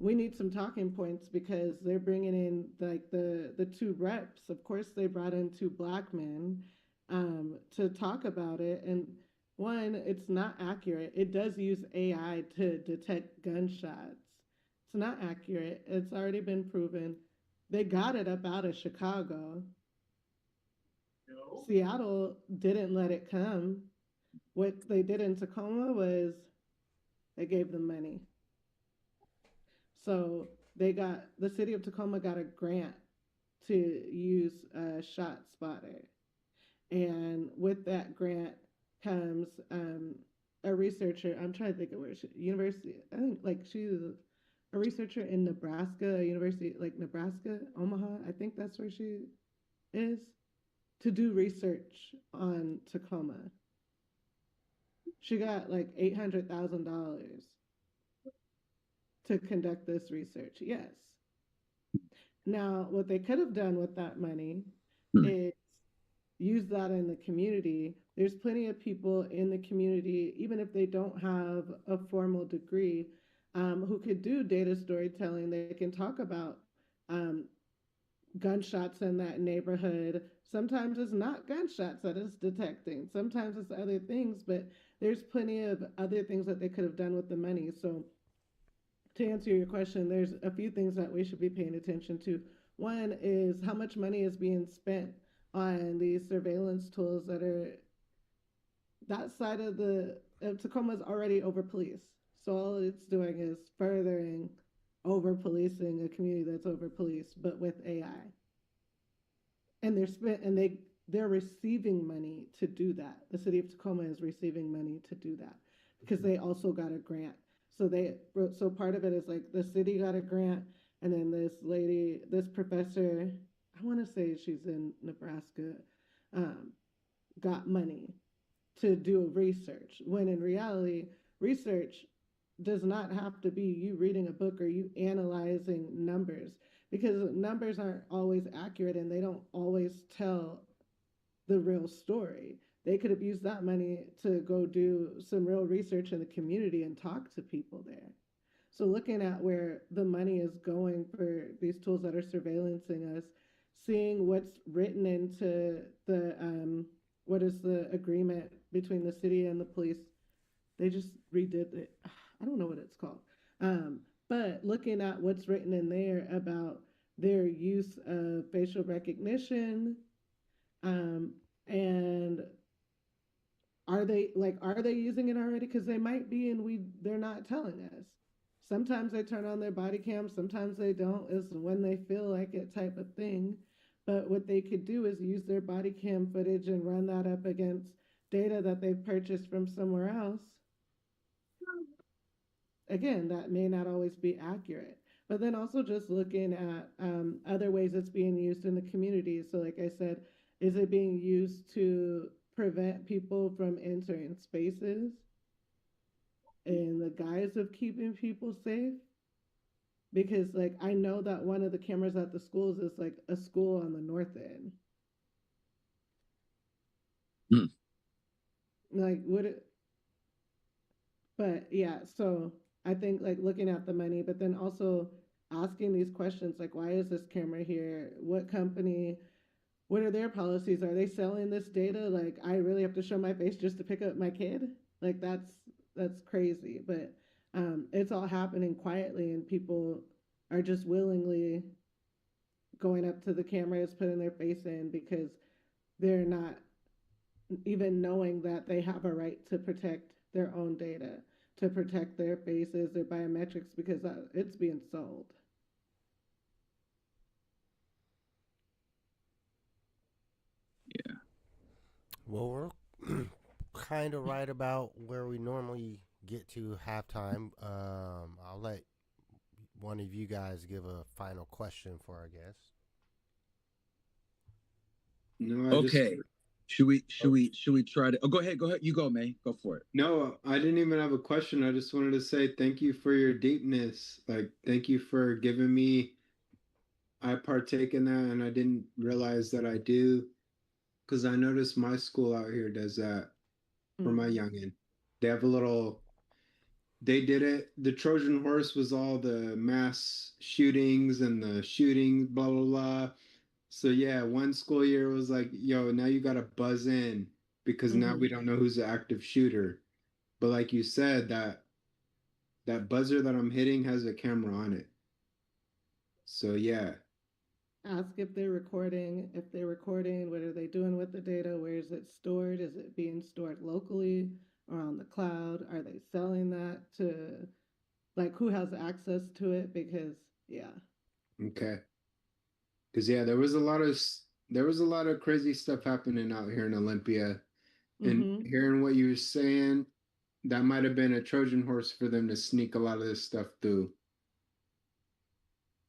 [SPEAKER 4] we need some talking points because they're bringing in like the two reps. Of course, they brought in two black men to talk about it. And one, it's not accurate. It does use AI to detect gunshots. It's not accurate. It's already been proven. They got it up out of Chicago. Seattle didn't let it come. What they did in Tacoma was they gave them money. So the city of Tacoma got a grant to use a Shot Spotter, and with that grant comes a researcher. I'm trying to think of where university. I think like she's a researcher in Nebraska, university like Nebraska, Omaha. I think that's where she is to do research on Tacoma. She got like $800,000 to conduct this research. Yes. Now, what they could have done with that money is use that in the community. There's plenty of people in the community, even if they don't have a formal degree, who could do data storytelling. They can talk about gunshots in that neighborhood. Sometimes it's not gunshots that it's detecting. Sometimes it's other things, but there's plenty of other things that they could have done with the money. So to answer your question, there's a few things that we should be paying attention to. One is how much money is being spent on these surveillance tools that side of Tacoma is already over policed. So all it's doing is furthering over policing a community that's over policed, but with AI. And they're receiving money to do that. The city of Tacoma is receiving money to do that because they also got a grant. So part of it is like the city got a grant, and then this professor, I want to say she's in Nebraska, got money to do research, when in reality, research does not have to be you reading a book or you analyzing numbers, because numbers aren't always accurate and they don't always tell the real story. They could have used that money to go do some real research in the community and talk to people there. So looking at where the money is going for these tools that are surveillancing us, seeing what's written into the what is the agreement between the city and the police. They just redid it. I don't know what it's called. But looking at what's written in there about their use of facial recognition, um, and are they using it already? Because they might be, and they're not telling us. Sometimes they turn on their body cam, sometimes they don't. Is when they feel like it, type of thing. But what they could do is use their body cam footage and run that up against data that they've purchased from somewhere else. Again, that may not always be accurate. But then also just looking at other ways it's being used in the community. So, like I said, is it being used to prevent people from entering spaces in the guise of keeping people safe? Because, like, I know that one of the cameras at the schools is like a school on the north end. Like, would it? But yeah, so I think like looking at the money, but then also asking these questions like, why is this camera here? What company? What are their policies? Are they selling this data? Like, I really have to show my face just to pick up my kid? Like, that's crazy. But it's all happening quietly, and people are just willingly going up to the cameras, putting their face in because they're not even knowing that they have a right to protect their own data, to protect their faces, their biometrics, because it's being sold.
[SPEAKER 3] Yeah.
[SPEAKER 1] Well, we're kind of right about where we normally get to halftime. I'll let one of you guys give a final question for our guest.
[SPEAKER 5] No,
[SPEAKER 3] Okay. Should we try to? Oh, go ahead. Go ahead. You go, May. Go for it.
[SPEAKER 5] No, I didn't even have a question. I just wanted to say thank you for your deepness. Like, thank you for giving me. I partake in that, and I didn't realize that I do, because I noticed my school out here does that for my youngin. They have a little. They did it. The Trojan horse was all the mass shootings and the shooting, blah blah blah. So yeah, one school year was like, yo, now you gotta buzz in because now we don't know who's the active shooter. But like you said, that buzzer that I'm hitting has a camera on it. So yeah.
[SPEAKER 4] Ask if they're recording. If they're recording, what are they doing with the data? Where is it stored? Is it being stored locally or on the cloud? Are they selling that to, like, who has access to it? Because, yeah.
[SPEAKER 5] Okay. Because yeah, there was a lot of crazy stuff happening out here in Olympia. And hearing what you were saying, that might have been a Trojan horse for them to sneak a lot of this stuff through.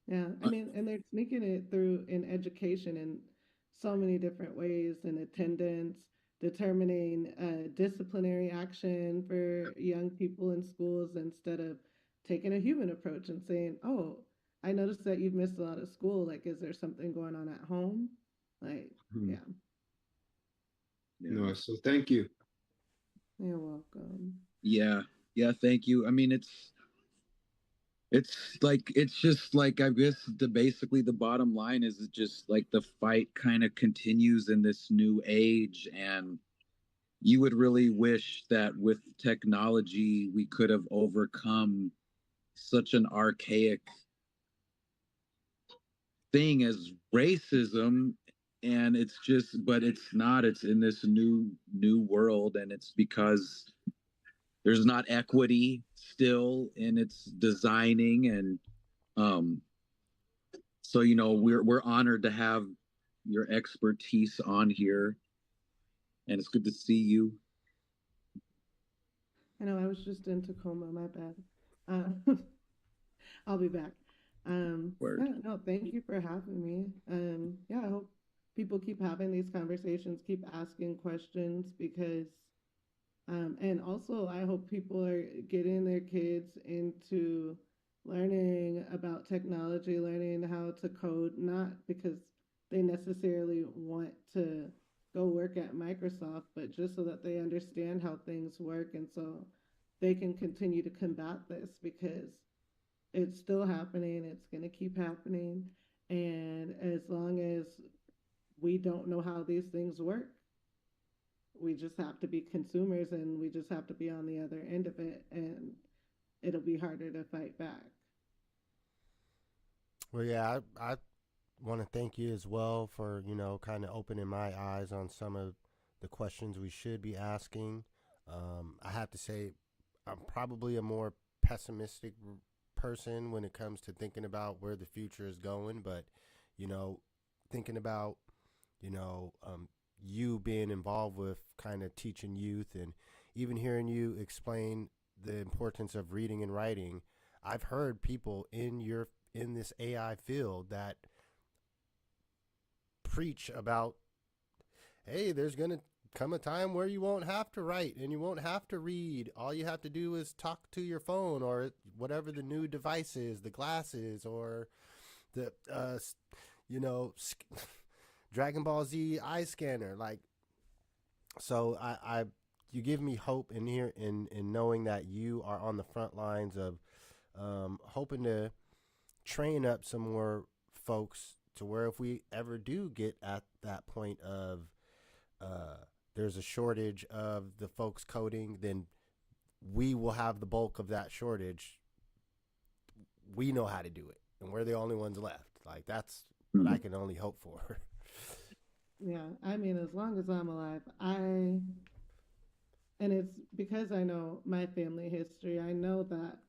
[SPEAKER 4] Yeah, I mean, and they're sneaking it through in education in so many different ways, in attendance, determining disciplinary action for young people in schools instead of taking a human approach and saying, oh, I noticed that you've missed a lot of school. Like, is there something going on at home? Like,
[SPEAKER 5] Hmm.
[SPEAKER 4] yeah,
[SPEAKER 5] No, so thank you.
[SPEAKER 4] you're welcome.
[SPEAKER 3] Yeah. Yeah. Thank you. I mean, it's just like, I guess basically the bottom line is just like the fight kind of continues in this new age, and you would really wish that with technology we could have overcome such an archaic thing as racism. And it's just, but it's not. It's in this new world, and it's because there's not equity still in its designing. And um so we're honored to have your expertise on here, and it's good to see you.
[SPEAKER 4] I know I was just in Tacoma, my bad. I'll be back.
[SPEAKER 3] Word.
[SPEAKER 4] Yeah, no, thank you for having me. Yeah, I hope people keep having these conversations, keep asking questions because, and also I hope people are getting their kids into learning about technology, learning how to code, not because they necessarily want to go work at Microsoft, but just so that they understand how things work and so they can continue to combat this because it's still happening, it's going to keep happening. And as long as we don't know how these things work, we just have to be consumers and we just have to be on the other end of it, and it'll be harder to fight back.
[SPEAKER 1] Well, yeah, I want to thank you as well for, kind of opening my eyes on some of the questions we should be asking. I have to say, I'm probably a more pessimistic person when it comes to thinking about where the future is going, but, thinking about, you being involved with kind of teaching youth and even hearing you explain the importance of reading and writing. I've heard people in this AI field that preach about, hey, there's going to come a time where you won't have to write and you won't have to read. All you have to do is talk to your phone or whatever the new device is, the glasses or the, Dragon Ball Z eye scanner. Like, so you give me hope in here in knowing that you are on the front lines of hoping to train up some more folks to where if we ever do get at that point of there's a shortage of the folks coding, then we will have the bulk of that shortage. We know how to do it, and we're the only ones left. Like, that's what I can only hope for.
[SPEAKER 4] Yeah, I mean, as long as I'm alive, and it's because I know my family history. I know that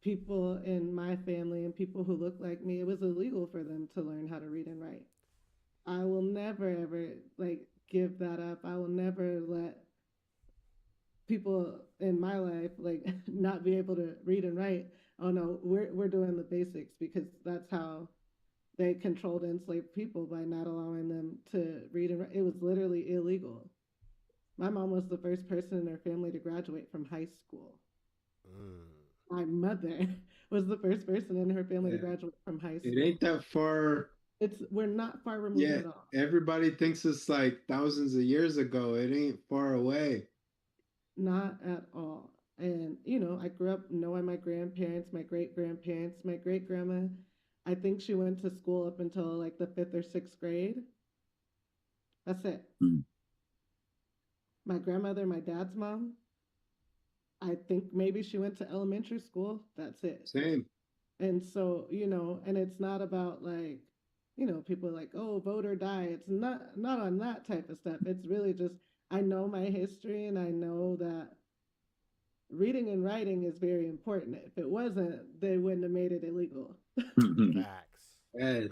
[SPEAKER 4] people in my family and people who look like me, it was illegal for them to learn how to read and write. I will never ever like give that up. I will never let people in my life like not be able to read and write. Oh no, we're doing the basics because that's how they controlled enslaved people, by not allowing them to read and write. It was literally illegal. My mom was the first person in her family to graduate from high school. My mother was the first person in her family to graduate from high school.
[SPEAKER 5] It ain't that far.
[SPEAKER 4] We're not far removed at all.
[SPEAKER 5] Everybody thinks it's like thousands of years ago. It ain't far away.
[SPEAKER 4] Not at all. And I grew up knowing my grandparents, my great grandparents, my great grandma. I think she went to school up until like the 5th or 6th grade. That's it. My grandmother, my dad's mom, I think maybe she went to elementary school. That's it.
[SPEAKER 5] Same.
[SPEAKER 4] And so, and it's not about like, people are like, oh, vote or die. It's not on that type of stuff. It's really just, I know my history and I know that reading and writing is very important. If it wasn't, they wouldn't have made it illegal.
[SPEAKER 1] Facts.
[SPEAKER 5] Yes.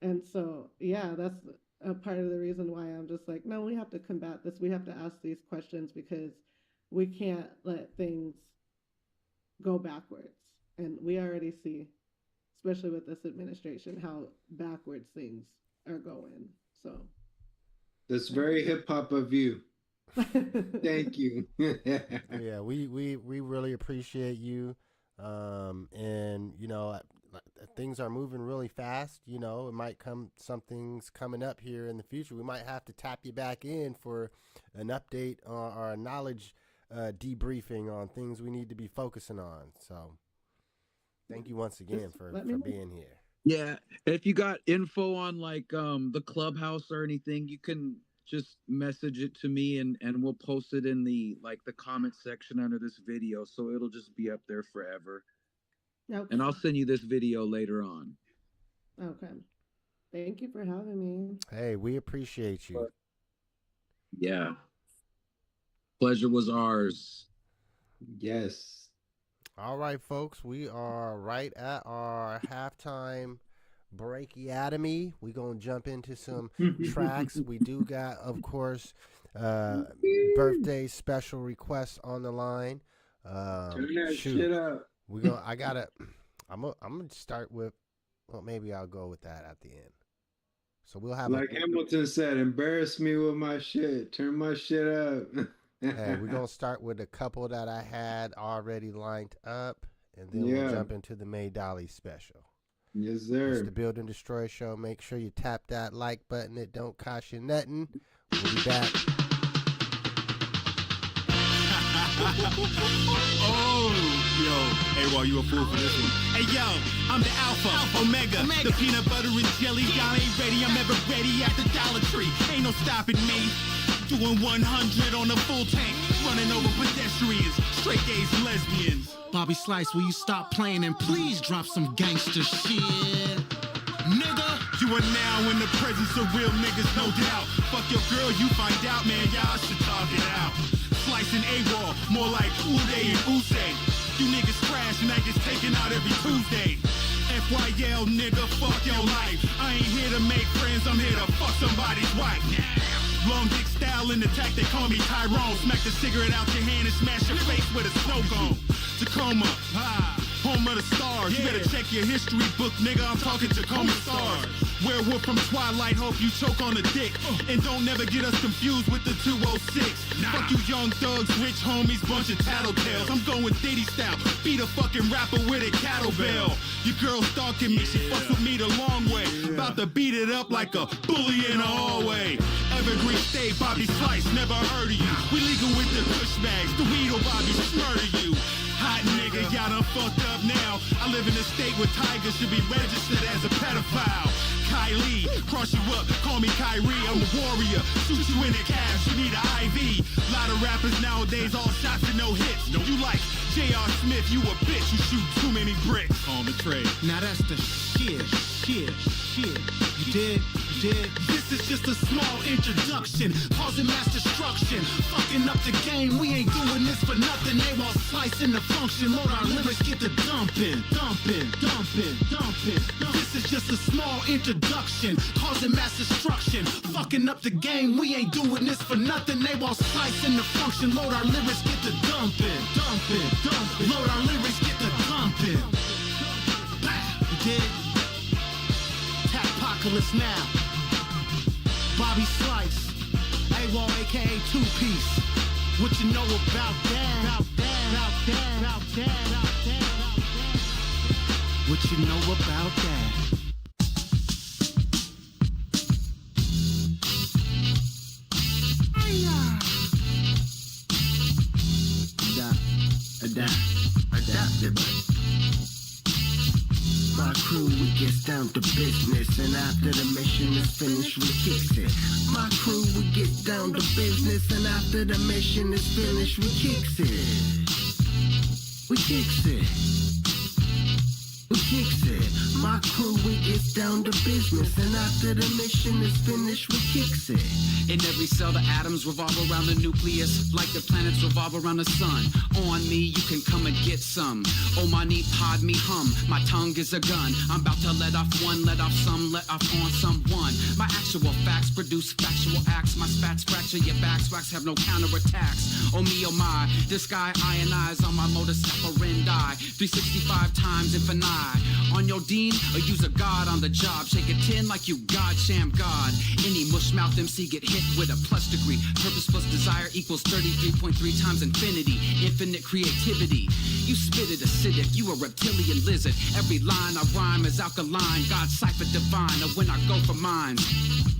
[SPEAKER 4] And so, yeah, that's a part of the reason why I'm just like, no, we have to combat this. We have to ask these questions because we can't let things go backwards. And we already see, especially with this administration, how backwards things are going. So
[SPEAKER 5] that's very hip hop of you. Thank you.
[SPEAKER 1] Yeah, we really appreciate you. And things are moving really fast. It might something's coming up here in the future. We might have to tap you back in for an update on our knowledge debriefing on things we need to be focusing on. So thank you once again for being here.
[SPEAKER 3] Yeah, if you got info on like the clubhouse or anything, you can just message it to me and we'll post it in the comment section under this video, so it'll just be up there forever. Okay. And I'll send you this video later on.
[SPEAKER 4] Okay. Thank you for having me.
[SPEAKER 1] Hey, we appreciate you.
[SPEAKER 3] Yeah. Pleasure was ours.
[SPEAKER 5] Yes.
[SPEAKER 1] All right, folks, we are right at our halftime breakiatomy. We're going to jump into some tracks. We do got, of course, birthday special requests on the line.
[SPEAKER 5] Turn that shit up.
[SPEAKER 1] I'm gonna start with, well, maybe I'll go with that at the end. So we'll have
[SPEAKER 5] Like Hamilton said, embarrass me with my shit. Turn my shit up.
[SPEAKER 1] Hey, we're gonna start with a couple that I had already lined up, and then
[SPEAKER 5] Yeah.
[SPEAKER 1] we'll jump into the May Dolly special.
[SPEAKER 5] Yes,
[SPEAKER 1] It's
[SPEAKER 5] sir.
[SPEAKER 1] the Build and Destroy show. Make sure you tap that like button. It don't cost you nothing. We'll be back.
[SPEAKER 6] Oh, yo. Hey, well, you a fool for this one. Hey, yo, I'm the Alpha, Omega. The peanut butter and jelly. Y'all ain't ready. I'm ever ready at the Dollar Tree. Ain't no stopping me. Doing 100 on a full tank. Running over pedestrians. Straight gays and lesbians.
[SPEAKER 7] Bobby Slice, will you stop playing and please drop some gangster shit? Nigga!
[SPEAKER 6] You are now in the presence of real niggas, no doubt. Fuck your girl, you find out, man. Y'all should talk it out. Slicing A-Wall, more like Uday and Usay. You niggas trash and I get taken out every Tuesday. FYL, nigga, fuck your life. I ain't here to make friends, I'm here to fuck somebody's wife. Long dick style in attack, they call me Tyrone. Smack the cigarette out your hand and smash your face with a snow cone. Tacoma, home of the stars. You better check your history book, nigga, I'm talking Tacoma stars. Werewolf from Twilight, hope you choke on a dick. And don't never get us confused with the 206. Fuck you young thugs, rich homies, bunch of tattletales. I'm going Diddy style, beat a fucking rapper with a kettlebell. Your girl stalking me, she fucks with me the long way. About to beat it up like a bully in a hallway. Evergreen State, Bobby Slice, never heard of you. We legal with the push bags, the weed will Bobby murder you. Hot nigga, y'all done fucked up now. I live in a state where tigers should be registered as a pedophile. Kylie, cross you up, call me Kyrie, I'm a warrior. Shoot you in the calves, you need an IV. Lot of rappers nowadays, all shots and no hits. You like J.R. Smith, you a bitch, you shoot too many bricks. Call me Trey.
[SPEAKER 7] Now that's the shit. You did? This is just a small introduction, causing mass destruction, fucking up the game. We ain't doing this for nothing. They want slicing the function. Load our lyrics, get the dumping. This is just a small introduction, causing mass destruction, fucking up the game. We ain't doing this for nothing. They want slicing the function. Load our lyrics, get the dumping. Load our lyrics, get the dumping. You did? Apocalypse now. Bobby Slice, AWOL, aka Two Piece. What you know about that? What you know about that? Adaptive. My crew, we gets down to business, and after the mission is finished, we kicks it. My crew, we get down to business, and after the mission is finished, we kicks it. We kicks it. My crew, we gets down to business, and after the mission is finished, we kicks it.
[SPEAKER 8] In every cell, the atoms revolve around the nucleus, like the planets revolve around the sun. On me, you can come and get some. Oh, my knee pod me hum. My tongue is a gun. I'm about to let off one, let off some, let off on someone. My actual facts produce factual acts. My spats fracture your backs, wax have no counterattacks. Oh me, oh my, this guy ionize on my modus operandi. 365 times infinite. On your dean, or use a god on the job. Shake a 10 like you God, sham God. Any mushmouth MC get hit with a plus degree. Purpose plus desire equals 33.3 times infinity. Infinite creativity. You spit it acidic, you a reptilian lizard. Every line I rhyme is alkaline. God cipher divine, or when I go for mines.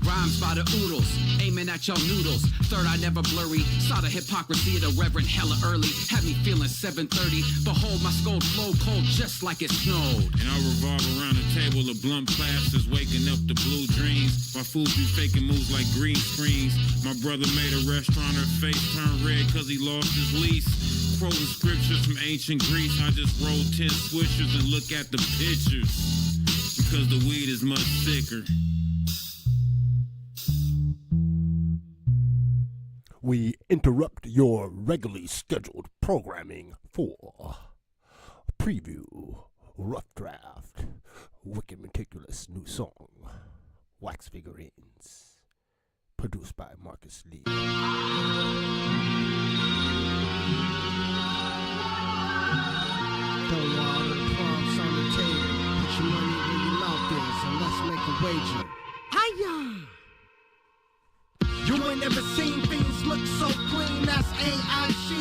[SPEAKER 8] Rhymes by the oodles, aiming at your noodles. Third eye never blurry, saw the hypocrisy of the reverend hella early. Had me feeling 7:30, behold my skull flow cold just like it snowed.
[SPEAKER 2] And I revolve around the table of blunt plasters, waking up the blue dreams. My fools be faking moves like green screens. My brother made a restaurant, her face turned red cause he lost his lease. Quoting scriptures from ancient Greece, I just roll 10 swishers and look at the pictures. Because the weed is much thicker.
[SPEAKER 1] We interrupt your regularly scheduled programming for preview, rough draft, wicked meticulous new song, Wax Figurines, produced by Marcus Lee. Throw all the prompts on the table, put your money where your mouth is, and let's make a wager.
[SPEAKER 7] Hiya!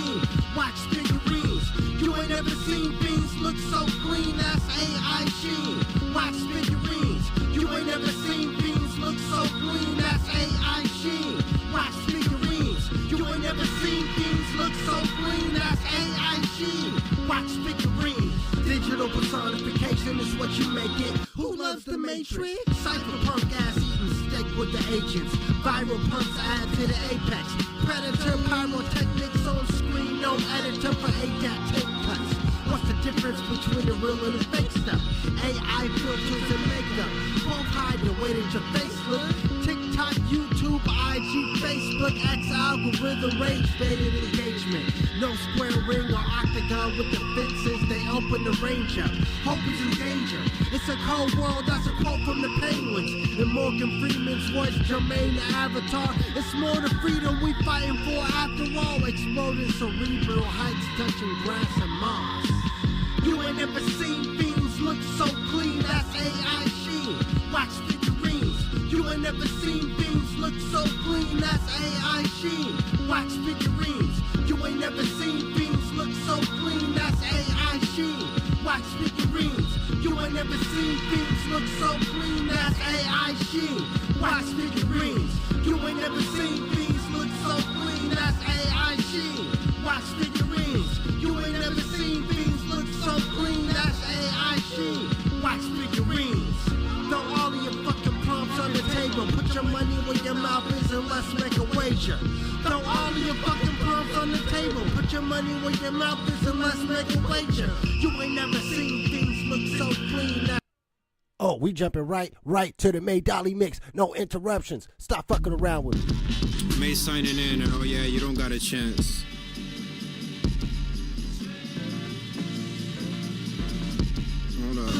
[SPEAKER 7] seen. Wax figurines. You ain't never seen beans look so clean. That's AIG. Wax figurines. You ain't never seen beans look so clean. That's AIG. Wax figurines. You ain't never seen beans look so clean. That's AIG. Wax figurines. Digital personification is what you make it. Who loves the Matrix? Cyberpunk ass eating steak with the agents. Viral punks add to the apex. Predator pyrotechnics on screen. No editor for ADAT tape cuts. What's the difference between the real and the fake stuff? AI filters and makeup. Both hide the way that your face look. TikTok, YouTube, IG, Facebook, X algorithm, rage-baited engagement. No square ring or octagon with the fences. They open the range up. Hope is in danger. It's a cold world. That's a quote from the Penguins. In Morgan Freeman's voice, Jermaine the Avatar. It's more the freedom we fighting for after all. Exploding cerebral heights, touching grass and Mars. You ain't never seen beans look so clean. That's AIG. Wax figurines. You ain't never seen beans look so clean. That's AIG. Wax figurines. You ain't never seen beans look so clean. That's AIG. Wax figurines. You ain't never seen beans look so clean. That's AIG. Wax figurines. You ain't never seen beans look so clean. That's AIG. Wax figurines. You ain't never seen beans look so clean. That's AIG. Wax figurines. Throw all of your fucking prompts on the table. Put your money where your mouth is and let's make a wager. Throw all of your fucking prompts on the table. Put your money where your mouth is and let's make a wager. You ain't never seen things look so clean.
[SPEAKER 1] Oh, we jumping right to the May Dolly mix. No interruptions. Stop fucking around with me.
[SPEAKER 9] May signing in, and oh yeah, you don't got a chance. Hold up.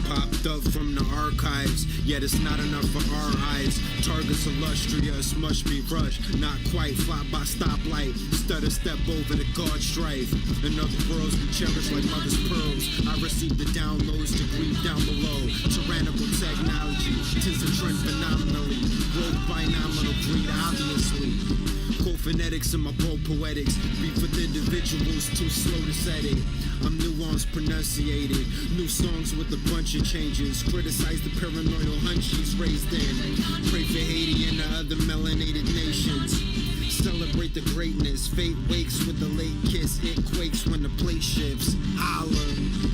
[SPEAKER 9] Popped up from the archives, yet it's not enough for our eyes. Targets illustrious must be rushed, not quite fly by stoplight. Stutter step over the guard strife. In other worlds, we cherish like mother's pearls. I received the downloads to grieve down below. Tyrannical technology, tis a trend phenomenally. Rogue binominal greed, obviously. Cold phonetics in my bold poetics. Beef with individuals too slow to set it. I'm nuanced, pronunciated. New songs with a bunch of changes. Criticize the paranoidal hunchies raised in. Pray for Haiti and the other melanated nations. Celebrate the greatness. Fate wakes with the late kiss. It quakes when the plate shifts. Holla.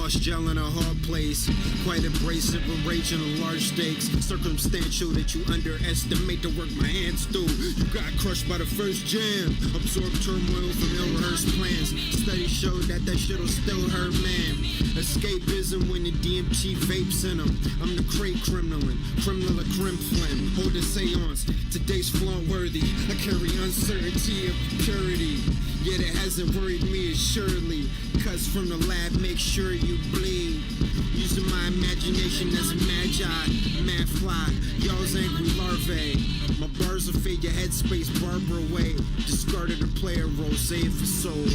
[SPEAKER 9] Gel in a hard place, quite abrasive and raging on large stakes. Circumstantial that you underestimate the work my hands do. You got crushed by the first jam, absorbed turmoil from ill-rehearsed plans. Studies show that shit'll still hurt, man. Escapism when the DMT vapes in them. I'm the crate criminal of crim flim. Hold a seance, today's flaunt worthy. I carry uncertainty of purity. Yet it hasn't worried me assuredly. Cuts from the lab make sure you bleed. Using my imagination as a magi, mad fly, y'all's angry larvae. My bars will fade your headspace, barber away. Discarded a player role, save for soul.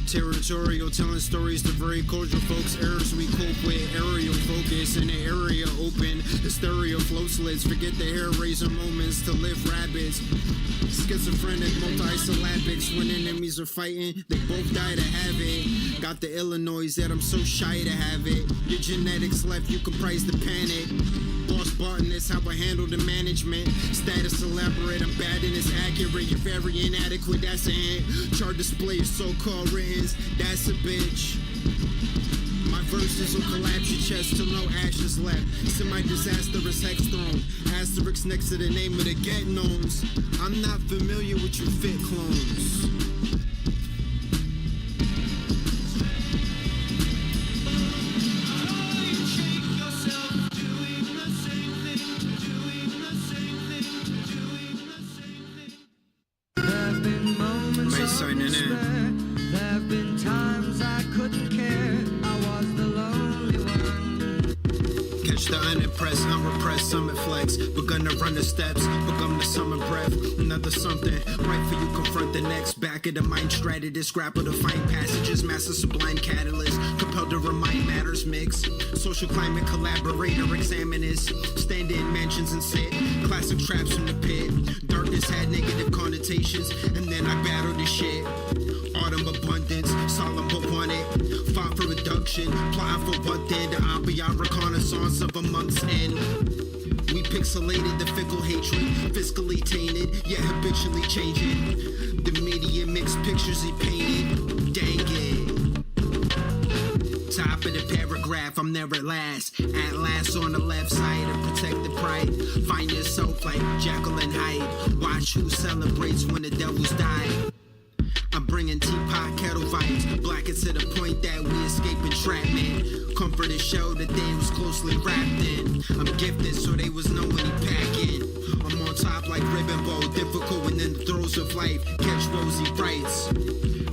[SPEAKER 9] Territorial, telling stories to very cultural folks. Errors we cope with, aerial focus in the area open. The stereo flow slits, forget the hair raiser moments to lift rabbits. Schizophrenic multi-syllabics, when enemies are fighting, they both die to have it. Got the Illinois that I'm so shy to have it. Your genetics left, you comprise the panic. Boss Barton is how I handle the management. Status elaborate, I'm bad and it's accurate. You're very inadequate, that's a hint. Chart display of so-called writtens, that's a bitch. My verses will collapse your chest till no ashes left. Semi-disastrous hex thrown. Asterisk next to the name of the get knowns. I'm not familiar with your fit clones. Signing in.
[SPEAKER 10] There have been times I couldn't care. I was the lonely one.
[SPEAKER 9] Catch the unimpressed, unrepressed summit flex. Begun to run the steps, become the summer breath. Another something, right for you, confront the next. Back of the mind, strategist, grapple to find passages. Master sublime catalyst, compelled to remind matters mix. Social climate collaborator, examiners. Stand in mansions and sit. Classic traps from the pit. Darkness had negative connotations, and then I battled the shit. Autumn abundance, solemn but wanted. Fought for reduction, plotting for one thing. The ambient reconnaissance of a month's end. We pixelated the fickle hatred, fiscally tainted, yet habitually changing. The media mixed pictures he painted, dang it. Top of the paragraph, I'm there at last. At last on the left side of protected pride. Find yourself like Jekyll and Hyde. Watch who celebrates when the devils die. I'm bringing teapot kettle vibes, black it to the point that we escape entrapment. Comfort to show that they was closely wrapped in. I'm gifted, so they was no any packing. I'm on top like ribbon bow, difficult when in the throes of life. Catch rosy brights.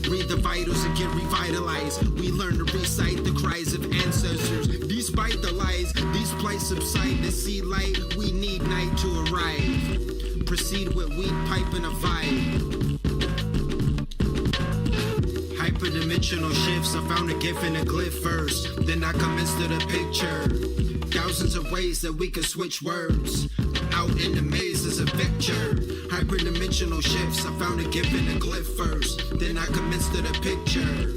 [SPEAKER 9] Read the vitals and get revitalized. We learn to recite the cries of ancestors. Despite the lies, these plights subside to see light. We need night to arrive. Proceed with weed, pipe, and a vibe. Hyperdimensional shifts, I found a gift in a glyph first. Then I commenced to the picture. Thousands of ways that we can switch words. Out in the maze is a picture. Hyperdimensional shifts, I found a gift in a glyph first. Then I commenced to the picture.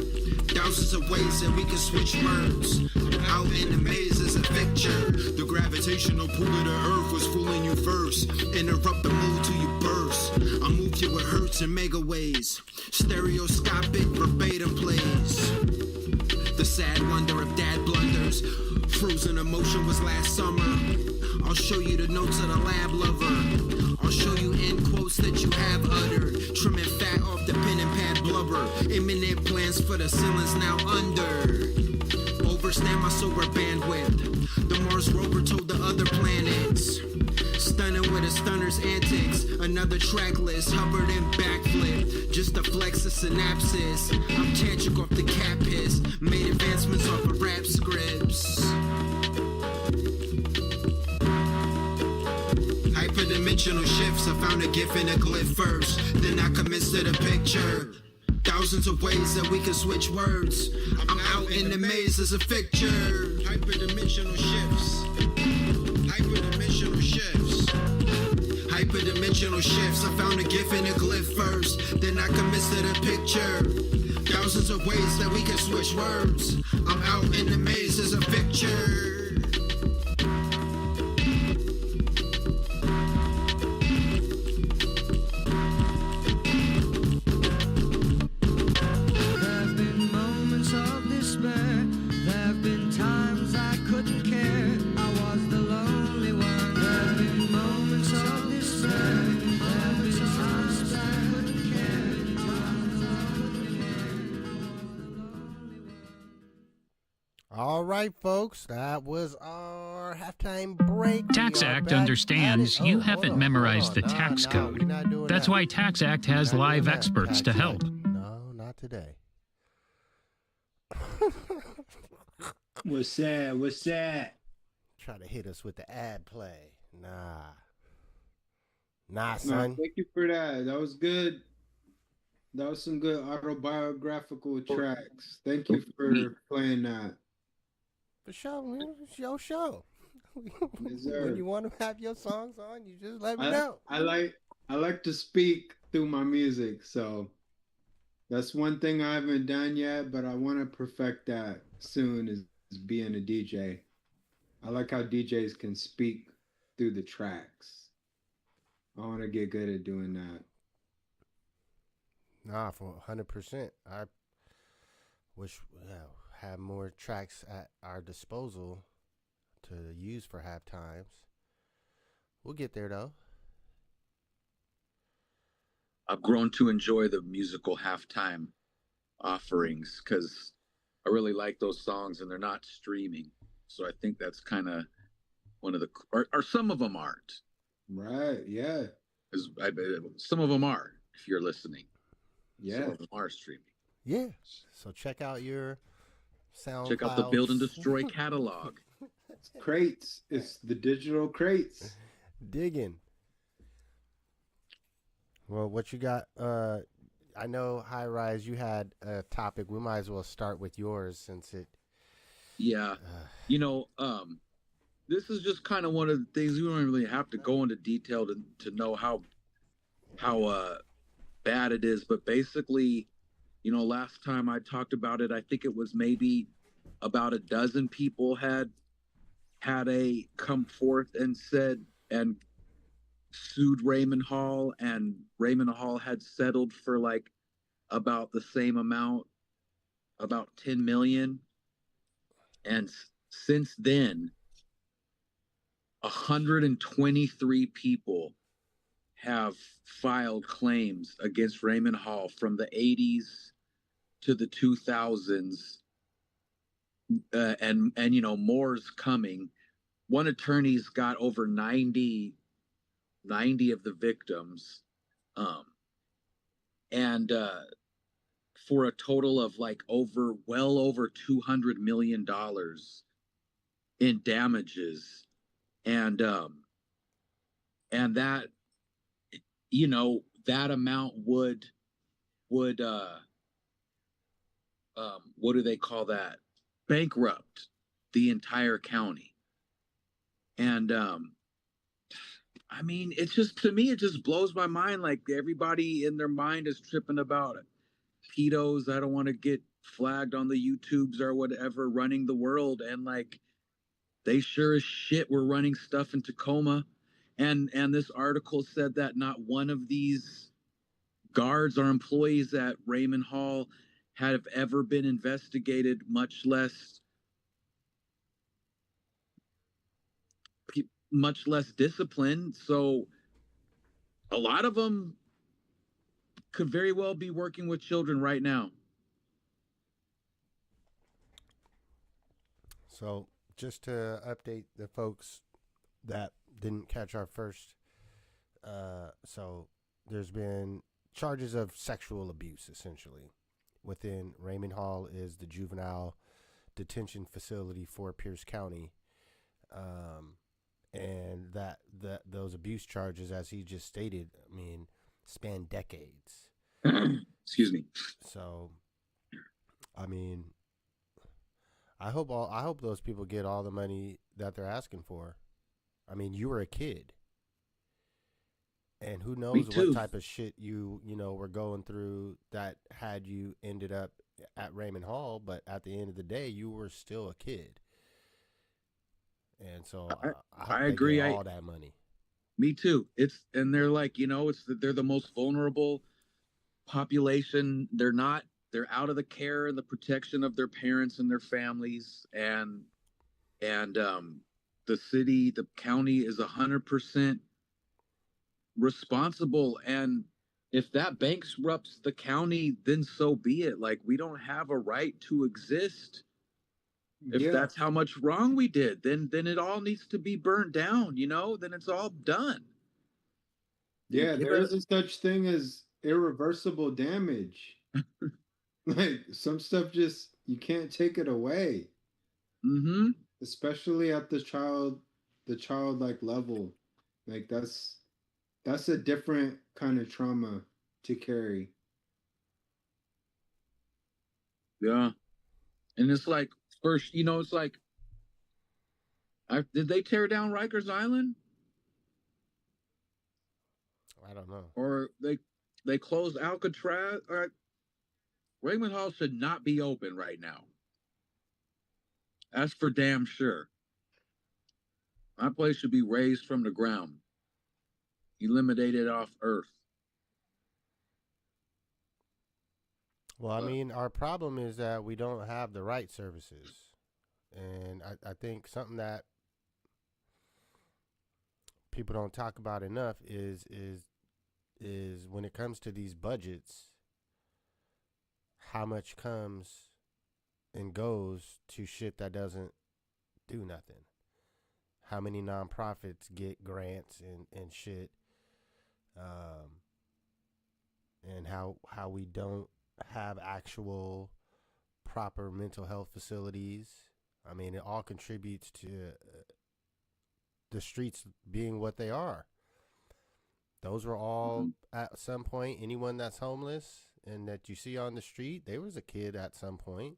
[SPEAKER 9] Thousands of ways that we can switch words. Out in the maze is a picture. The gravitational pull of the earth was fooling you first. Interrupt the mood till you burst. I move you with hertz and mega ways. Stereoscopic verbatim plays. The sad wonder of dad blunders. Frozen emotion was last summer. I'll show you the notes of the lab lover. I'll show you end quotes that you have uttered. Trimming fat off the pen and pad blubber. Imminent plans for the ceilings now under. Overstand my sober bandwidth. The Mars rover told the other planets. Stunning with a stunner's antics. Another track list, hovered and backflip. Just a flex of synapses. I'm tantric off the cat piss. Made advancements off of rap scripts. Hyperdimensional shifts, I found a gift in a glyph first. Then I commenced to the picture. Thousands of ways that we can switch words. I'm out in the maze as a picture. Hyperdimensional shifts. Hyperdimensional shifts. Hyperdimensional shifts. I found a gift in a glyph first. Then I commenced to the picture. Thousands of ways that we can switch words. I'm out in the maze as a picture.
[SPEAKER 1] All right, folks, that was our halftime break.
[SPEAKER 11] Tax Act understands you haven't memorized the tax code. That's why Tax Act has live experts to help.
[SPEAKER 1] No, not today.
[SPEAKER 5] What's that? What's that?
[SPEAKER 1] Try to hit us with the ad play. Nah, son.
[SPEAKER 5] No, thank you for that. That was good. That was some good autobiographical tracks. Thank you for playing that.
[SPEAKER 1] For sure, man. It's your show.
[SPEAKER 5] Yes, sir.
[SPEAKER 1] When you want to have your songs on, you just let me know.
[SPEAKER 5] I like to speak through my music, so that's one thing I haven't done yet, but I want to perfect that soon is being a DJ. I like how DJs can speak through the tracks. I want to get good at doing that.
[SPEAKER 1] Nah, for 100%. I wish have more tracks at our disposal to use for halftimes. We'll get there though.
[SPEAKER 3] I've grown to enjoy the musical halftime offerings because I really like those songs and they're not streaming. So I think that's kind of one of the, or some of them aren't.
[SPEAKER 5] Right. Yeah.
[SPEAKER 3] Because some of them are, if you're listening.
[SPEAKER 5] Yeah.
[SPEAKER 3] Some of them are streaming.
[SPEAKER 1] Yeah. So check out your SoundCloud.
[SPEAKER 3] Check out the Build and Destroy catalog.
[SPEAKER 5] It's crates. It's the digital crates.
[SPEAKER 1] Digging. Well, what you got? I know High Rise. You had a topic. We might as well start with yours since it.
[SPEAKER 3] Yeah, this is just kind of one of the things we don't really have to go into detail to know how bad it is. But basically, last time I talked about it, I think it was maybe about a dozen people had come forth and said and sued Remann Hall, and Remann Hall had settled for like about the same amount, about 10 million. And since then, 123 people have filed claims against Remann Hall from the 80s to the 2000s. And more's coming. One attorney's got over 90 of the victims, and for a total of like well over $200 million in damages, and that that amount would what do they call that? Bankrupt the entire county. And I mean, it's just, to me, it just blows my mind. Like, everybody in their mind is tripping about it. Pedos, I don't want to get flagged on the YouTubes or whatever, running the world. And like, they sure as shit were running stuff in Tacoma. And this article said that not one of these guards or employees at Remann Hall have ever been investigated, much less disciplined. So a lot of them could very well be working with children right now.
[SPEAKER 1] So just to update the folks that didn't catch our first, so there's been charges of sexual abuse essentially within Remann Hall, is the juvenile detention facility for Pierce County. And that those abuse charges, as he just stated, I mean, span decades.
[SPEAKER 3] Excuse me.
[SPEAKER 1] So, I mean, I hope those people get all the money that they're asking for. I mean, you were a kid, and who knows what type of shit you were going through that had you ended up at Remann Hall. But at the end of the day, you were still a kid. And so I agree. Get all that money.
[SPEAKER 3] Me too. And they're like, they're the most vulnerable population. They're out of the care and the protection of their parents and their families. And the city, the county is 100% responsible. And if that bankrupts the county, then so be it. Like, we don't have a right to exist. If that's how much wrong we did, then it all needs to be burnt down, then it's all done.
[SPEAKER 5] Yeah, there isn't such thing as irreversible damage. Like, some stuff just, you can't take it away.
[SPEAKER 3] Mm-hmm.
[SPEAKER 5] Especially at the childlike level. Like, that's a different kind of trauma to carry.
[SPEAKER 3] Yeah. And it's like, first, it's like, did they tear down Rikers Island?
[SPEAKER 1] I don't know.
[SPEAKER 3] Or they closed Alcatraz? Remann Hall should not be open right now. That's for damn sure. My place should be razed from the ground, eliminated off Earth.
[SPEAKER 1] Well, I mean, our problem is that we don't have the right services. And I think something that people don't talk about enough is when it comes to these budgets, how much comes and goes to shit that doesn't do nothing. How many nonprofits get grants and shit, and how we don't have actual proper mental health facilities. I mean, it all contributes to the streets being what they are. Those were all at some point, anyone that's homeless and that you see on the street, they was a kid at some point.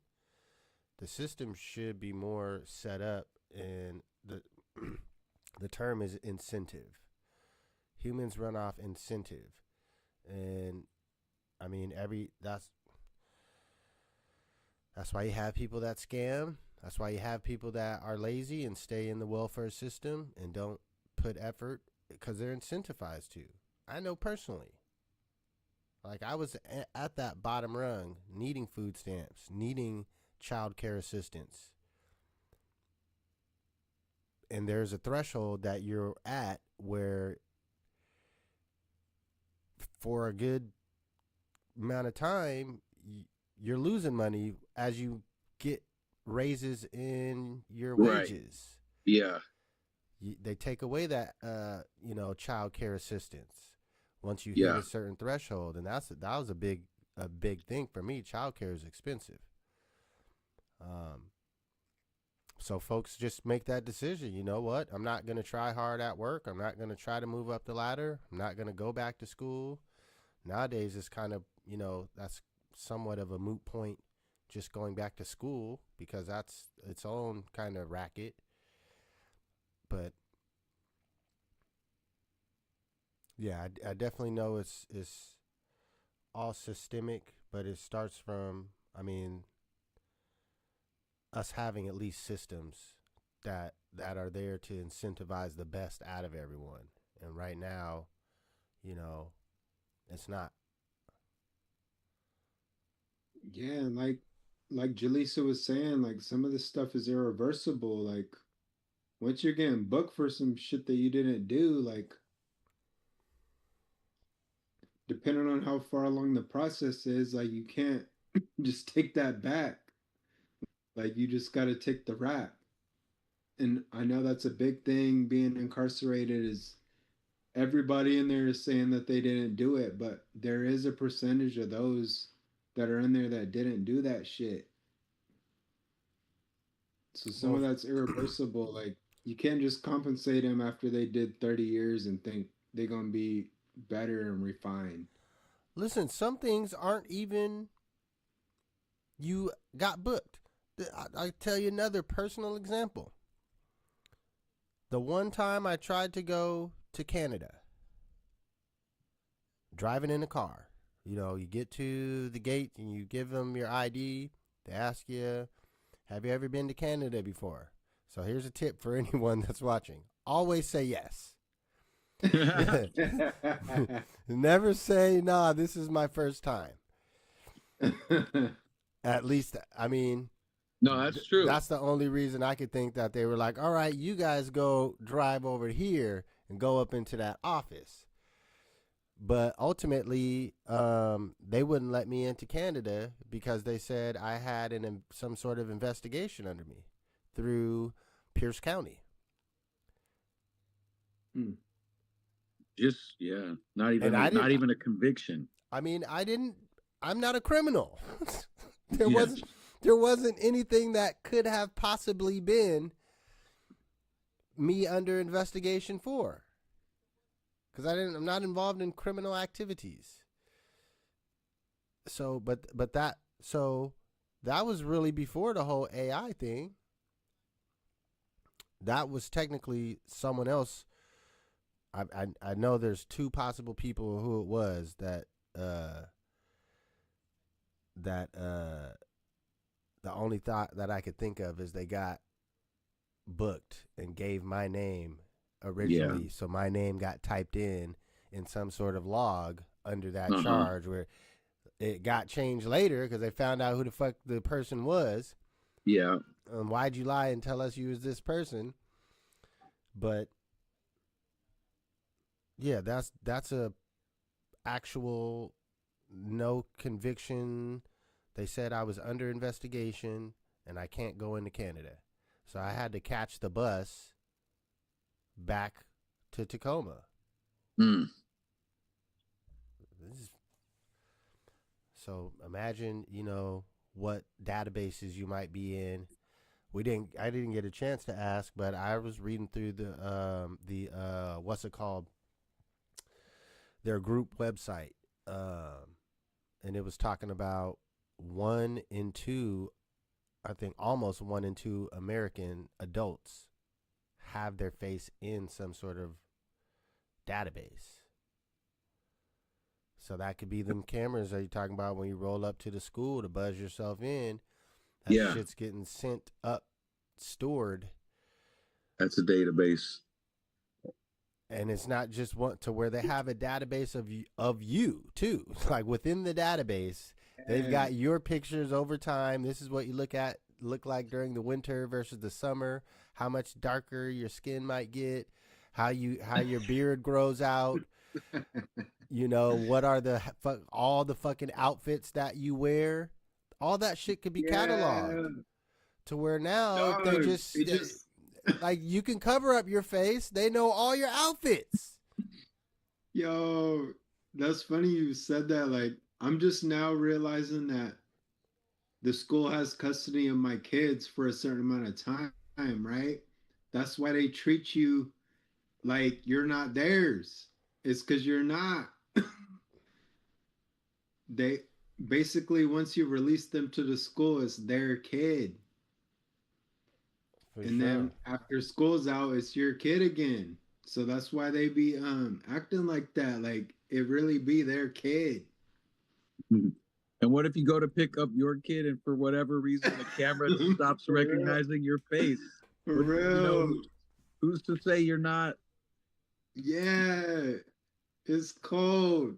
[SPEAKER 1] The system should be more set up, and the term is incentive. Humans run off incentive. And I mean, that's why you have people that scam. That's why you have people that are lazy and stay in the welfare system and don't put effort, because they're incentivized to. I know personally. Like, I was at that bottom rung, needing food stamps, needing child care assistance. And there's a threshold that you're at where for a good amount of time, you're losing money as you get raises in your wages.
[SPEAKER 3] Yeah.
[SPEAKER 1] They take away that, child care assistance once you hit a certain threshold. And that was a big thing for me. Child care is expensive. So folks just make that decision. You know what? I'm not going to try hard at work. I'm not going to try to move up the ladder. I'm not going to go back to school. Nowadays, it's kind of, that's somewhat of a moot point, just going back to school, because that's its own kind of racket. But yeah, I definitely know it's all systemic, but it starts from, us having at least systems that are there to incentivize the best out of everyone. And right now, it's not.
[SPEAKER 5] Yeah, and like Jaleesa was saying, like, some of this stuff is irreversible. Like, once you're getting booked for some shit that you didn't do, like, depending on how far along the process is, like, you can't just take that back. Like, you just got to take the rap. And I know that's a big thing being incarcerated, is everybody in there is saying that they didn't do it, but there is a percentage of those that are in there that didn't do that shit. So some of that's irreversible. Like, you can't just compensate them after they did 30 years and think they're going to be better and refined.
[SPEAKER 1] Listen, some things aren't even, you got booked. I'll tell you another personal example. The one time I tried to go to Canada, driving in a car, you get to the gate and you give them your ID. They ask you, have you ever been to Canada before? So here's a tip for anyone that's watching. Always say yes. Never say, nah, this is my first time. At least,
[SPEAKER 3] no, that's true.
[SPEAKER 1] That's the only reason I could think that they were like, all right, you guys go drive over here and go up into that office. But ultimately, they wouldn't let me into Canada because they said I had some sort of investigation under me through Pierce County.
[SPEAKER 3] Not even a conviction.
[SPEAKER 1] I'm not a criminal. There wasn't anything that could have possibly been me under investigation for. Because I'm not involved in criminal activities. So, but that was really before the whole AI thing. That was technically someone else. I know there's two possible people who it was that the only thought that I could think of is they got booked and gave my name originally. So my name got typed in some sort of log under that charge where, it got changed later because they found out who the fuck the person was.
[SPEAKER 3] Yeah.
[SPEAKER 1] Why'd you lie and tell us you was this person? But yeah, that's a actual no conviction. They said I was under investigation and I can't go into Canada. So I had to catch the bus back to Tacoma. So imagine, what databases you might be in. I didn't get a chance to ask, but I was reading through the what's it called? Their group website. And it was talking about 1 in 2, I think almost 1 in 2 American adults have their face in some sort of database. So that could be them cameras that you're talking about when you roll up to the school to buzz yourself in. That shit's getting sent up, stored.
[SPEAKER 3] That's a database.
[SPEAKER 1] And it's not just one to where they have a database of you too. Like within the database, they've got your pictures over time. This is what you look like during the winter versus the summer. How much darker your skin might get. How your beard grows out. What are all the fucking outfits that you wear? All that shit could be cataloged to where now they just like you can cover up your face. They know all your outfits.
[SPEAKER 5] Yo, that's funny you said that. Like, I'm just now realizing that the school has custody of my kids for a certain amount of time, right? That's why they treat you like you're not theirs. It's because you're not. They basically, once you release them to the school, it's their kid. Then after school's out, it's your kid again. So that's why they be acting like that. Like it really be their kid.
[SPEAKER 3] And what if you go to pick up your kid and for whatever reason the camera stops recognizing your face?
[SPEAKER 5] For real.
[SPEAKER 3] Who's to say you're not?
[SPEAKER 5] Yeah. It's cold.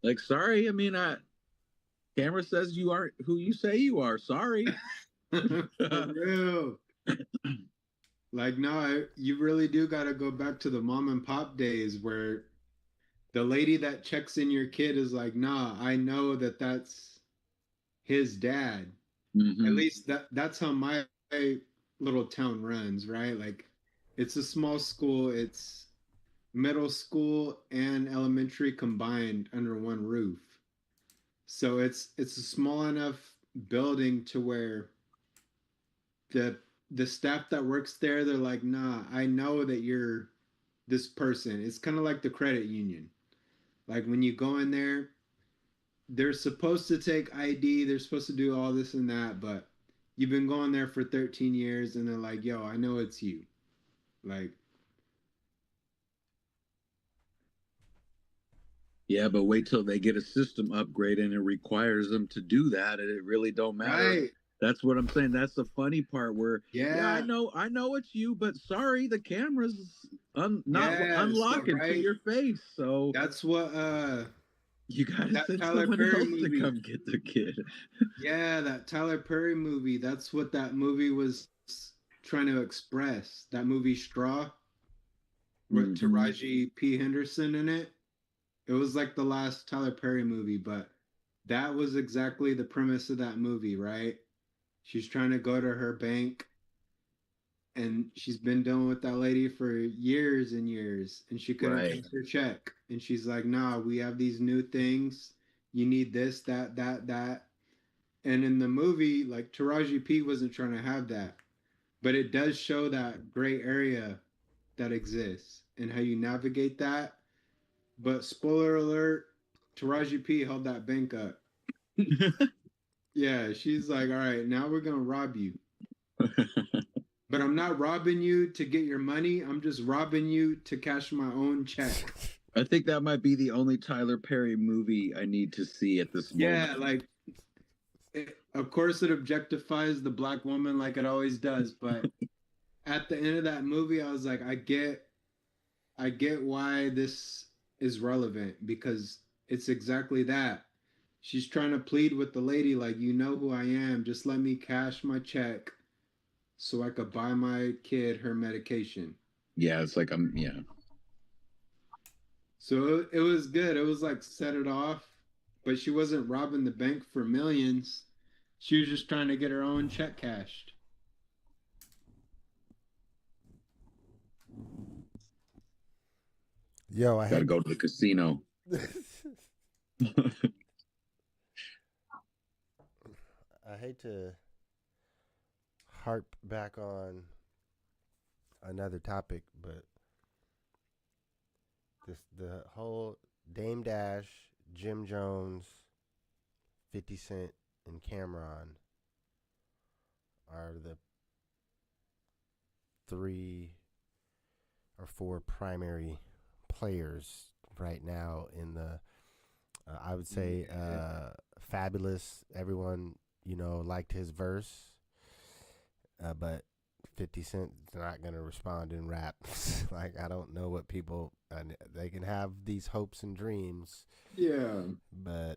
[SPEAKER 3] Like, sorry, I mean, camera says you aren't who you say you are. Sorry.
[SPEAKER 5] For real. Like, no, you really do got to go back to the mom and pop days where the lady that checks in your kid is like, nah, I know that that's his dad. At least that's how my little town runs, right? Like, it's a small school. It's middle school and elementary combined under one roof. So it's a small enough building to where the staff that works there, they're like, nah, I know that you're this person. It's kind of like the credit union. Like when you go in there, they're supposed to take ID, they're supposed to do all this and that, but you've been going there for 13 years and they're like, yo, I know it's you. Like,
[SPEAKER 3] yeah, but wait till they get a system upgrade and it requires them to do that, and it really don't matter.
[SPEAKER 5] Right.
[SPEAKER 3] That's what I'm saying. That's the funny part where,
[SPEAKER 5] yeah,
[SPEAKER 3] I know it's you, but sorry, the camera's not unlocking to your face. So
[SPEAKER 5] that's what
[SPEAKER 3] you gotta send
[SPEAKER 5] Tyler
[SPEAKER 3] someone
[SPEAKER 5] Perry
[SPEAKER 3] else
[SPEAKER 5] movie.
[SPEAKER 3] to come get the kid.
[SPEAKER 5] Yeah, that Tyler Perry movie. That's what that movie was trying to express. That movie Straw, with Taraji P. Henderson in it. It was like the last Tyler Perry movie, but that was exactly the premise of that movie, right? She's trying to go to her bank and she's been dealing with that lady for years and years and she couldn't get her check. And she's like, nah, we have these new things. You need this, that. And in the movie, like Taraji P wasn't trying to have that, but it does show that gray area that exists and how you navigate that. But spoiler alert, Taraji P held that bank up. Yeah, she's like, all right, now we're going to rob you. But I'm not robbing you to get your money. I'm just robbing you to cash my own check.
[SPEAKER 3] I think that might be the only Tyler Perry movie I need to see at this moment.
[SPEAKER 5] Yeah, like, of course it objectifies the black woman like it always does. But at the end of that movie, I was like, I get why this is relevant, because It's exactly that. She's trying to plead with the lady, like, you know who I am. Just let me cash my check so I could buy my kid her medication.
[SPEAKER 3] Yeah, it's like yeah.
[SPEAKER 5] So it was good. It was like set it off, but she wasn't robbing the bank for millions. She was just trying to get her own check cashed.
[SPEAKER 1] Yo, I
[SPEAKER 3] gotta go to the casino.
[SPEAKER 1] I hate to harp back on another topic, but the whole Dame Dash, Jim Jones, 50 Cent, and Camron are the 3 or 4 primary players right now in the I would say Fabulous. Everyone, liked his verse, but 50 Cent's not gonna respond in rap. Like, I don't know what people they can have these hopes and dreams.
[SPEAKER 5] Yeah.
[SPEAKER 1] But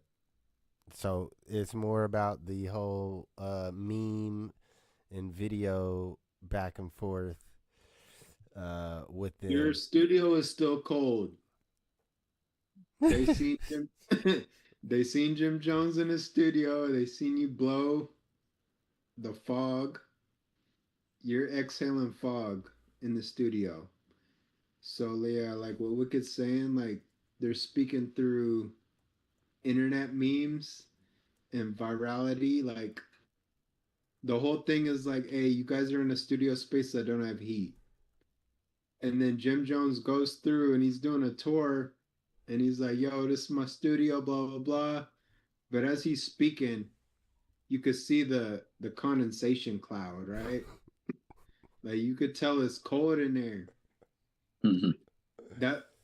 [SPEAKER 1] so it's more about the whole meme and video back and forth with them.
[SPEAKER 5] Your studio is still cold. They seen Jim, they seen Jim Jones in his studio. They seen you blow the fog. You're exhaling fog in the studio. So yeah, like what Wicked's saying, like they're speaking through internet memes and virality. Like the whole thing is like, hey, you guys are in a studio space that don't have heat. And then Jim Jones goes through and he's doing a tour and he's like, yo, this is my studio, blah, blah, blah. But as he's speaking, you could see the condensation cloud, right? Like you could tell it's cold in there.
[SPEAKER 3] Mm-hmm.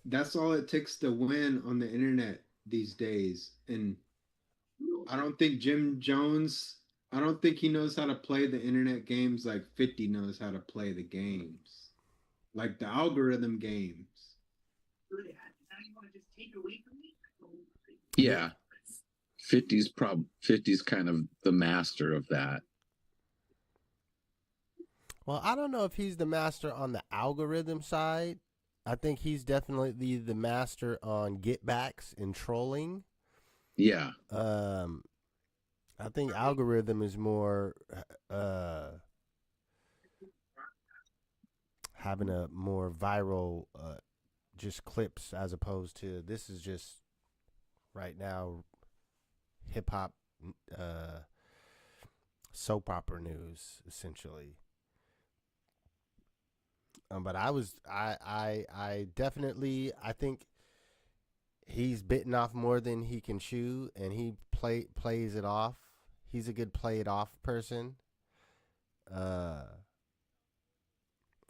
[SPEAKER 5] That's all it takes to win on the internet these days. And I don't think Jim Jones, I don't think he knows how to play the internet games like 50 knows how to play the games. Like the algorithm games.
[SPEAKER 3] Yeah. 50's kind of the master of that.
[SPEAKER 1] Well, I don't know if he's the master on the algorithm side. I think he's definitely the master on get backs and trolling.
[SPEAKER 3] Yeah.
[SPEAKER 1] I think algorithm is more having a more viral just clips as opposed to this is just right now hip hop soap opera news essentially. But I definitely I think he's bitten off more than he can chew, and he plays it off. He's a good play it off person.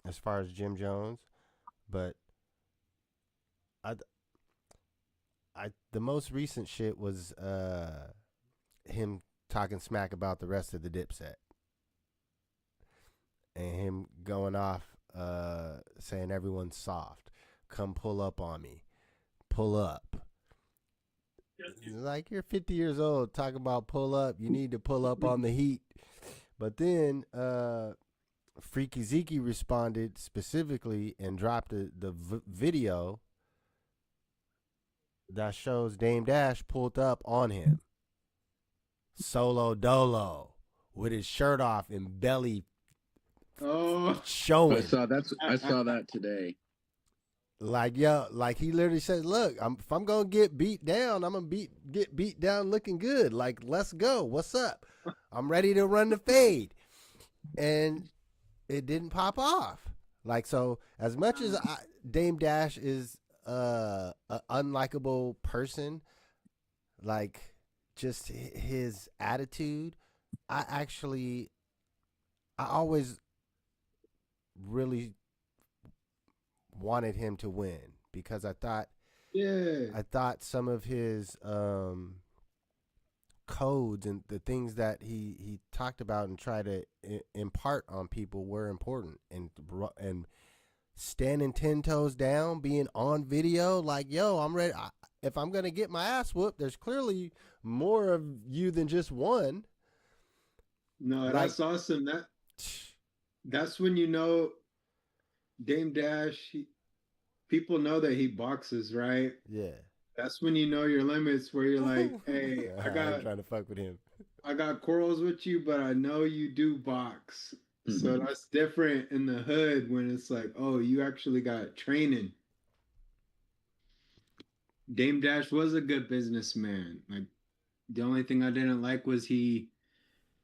[SPEAKER 1] As far as Jim Jones, but the most recent shit was him talking smack about the rest of the Dipset, and him going off saying everyone's soft. Come pull up on me. Pull up. Like, you're 50 years old talking about pull up. You need to pull up on the heat. But then Freaky Zeke responded specifically and dropped the video that shows Dame Dash pulled up on him. Solo dolo with his shirt off and belly showing.
[SPEAKER 3] I saw that today.
[SPEAKER 1] Like, yo, like he literally said, look, if I'm going to get beat down, I'm going to get beat down looking good. Like, let's go. What's up? I'm ready to run the fade. And it didn't pop off. Like, so as much as Dame Dash is an unlikable person, like just his attitude, I always really wanted him to win because I thought some of his codes and the things that he talked about and tried to impart on people were important, and standing 10 toes down, being on video, like, yo, I'm ready. if I'm gonna get my ass whooped, there's clearly more of you than just one.
[SPEAKER 5] No, that's awesome. That's when you know Dame Dash. People know that he boxes, right?
[SPEAKER 1] Yeah.
[SPEAKER 5] That's when you know your limits. Where you're like, hey,
[SPEAKER 1] I ain't trying to fuck with him.
[SPEAKER 5] I got quarrels with you, but I know you do box. So that's different in the hood when it's like, oh, you actually got training. Dame Dash was a good businessman. Like the only thing I didn't like was he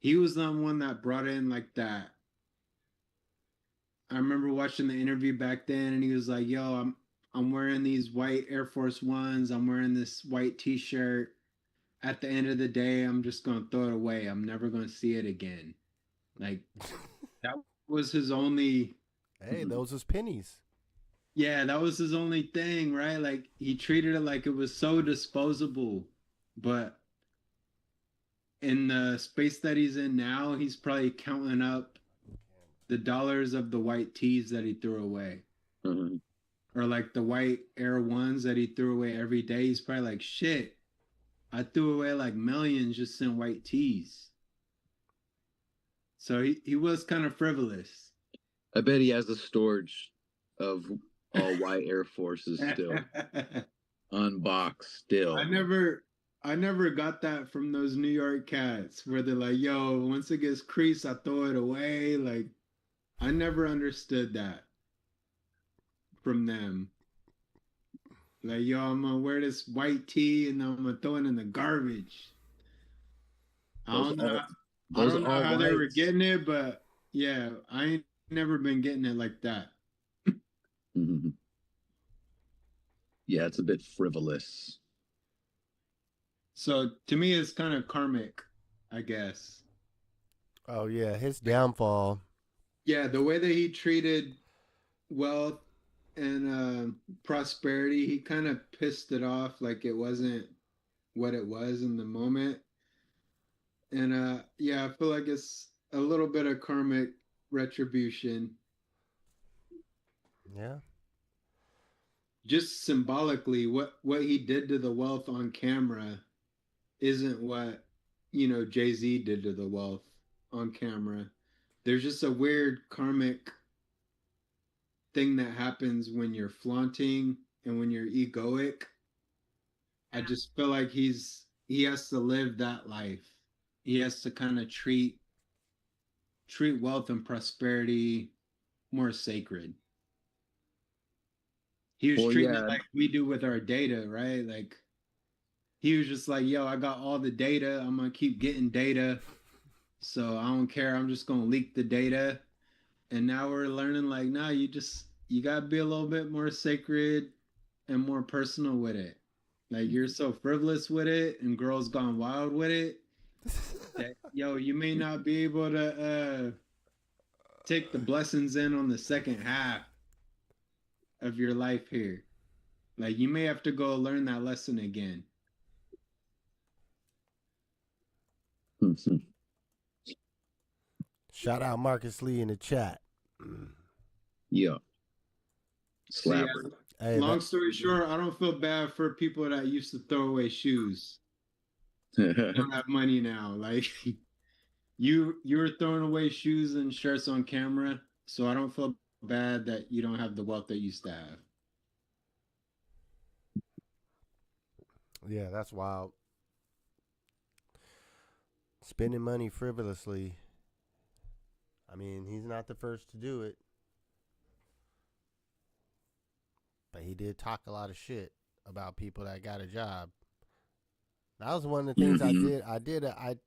[SPEAKER 5] was the one that brought in like that. I remember watching the interview back then and he was like, yo, I'm wearing these white Air Force Ones, I'm wearing this white t-shirt. At the end of the day, I'm just gonna throw it away. I'm never gonna see it again. Like that was his only.
[SPEAKER 1] Hey, those was pennies.
[SPEAKER 5] Yeah, that was his only thing, right? Like he treated it like it was so disposable. But in the space that he's in now, he's probably counting up the dollars of the white tees that he threw away. Or like the white Air Ones that he threw away every day. He's probably like, shit, I threw away like millions just in white tees. So he was kind of frivolous.
[SPEAKER 3] I bet he has a storage of all white Air Forces still. Unboxed still.
[SPEAKER 5] I never got that from those New York cats where they're like, yo, once it gets creased, I throw it away. Like, I never understood that from them. Like, yo, I'm gonna wear this white tee and I'm gonna throw it in the garbage. I don't know how they were getting it, but yeah, I ain't never been getting it like that.
[SPEAKER 3] Yeah, it's a bit frivolous.
[SPEAKER 5] So to me, it's kind of karmic, I guess.
[SPEAKER 1] Oh yeah, his downfall.
[SPEAKER 5] Yeah, the way that he treated wealth and prosperity, he kind of pissed it off like it wasn't what it was in the moment. And yeah, I feel like it's a little bit of karmic retribution.
[SPEAKER 1] Yeah.
[SPEAKER 5] Just symbolically, what he did to the wealth on camera isn't what, Jay-Z did to the wealth on camera. There's just a weird karmic thing that happens when you're flaunting and when you're egoic. I just feel like he has to live that life. He has to kind of treat wealth and prosperity more sacred. He was treating it like we do with our data, right? Like he was just like, yo, I got all the data. I'm going to keep getting data. So I don't care. I'm just going to leak the data. And now we're learning like, nah, you got to be a little bit more sacred and more personal with it. Like you're so frivolous with it and girls gone wild with it that, yo, you may not be able to take the blessings in on the second half of your life here. Like you may have to go learn that lesson again.
[SPEAKER 1] Shout out Marcus Lee in the chat.
[SPEAKER 3] Yeah.
[SPEAKER 5] So, yeah, long story short, I don't feel bad for people that used to throw away shoes. Don't have money now. Like you were throwing away shoes and shirts on camera, so I don't feel bad that you don't have the wealth that you used to have.
[SPEAKER 1] Yeah, that's wild. Spending money frivolously. I mean, he's not the first to do it. But he did talk a lot of shit about people that got a job. That was one of the things I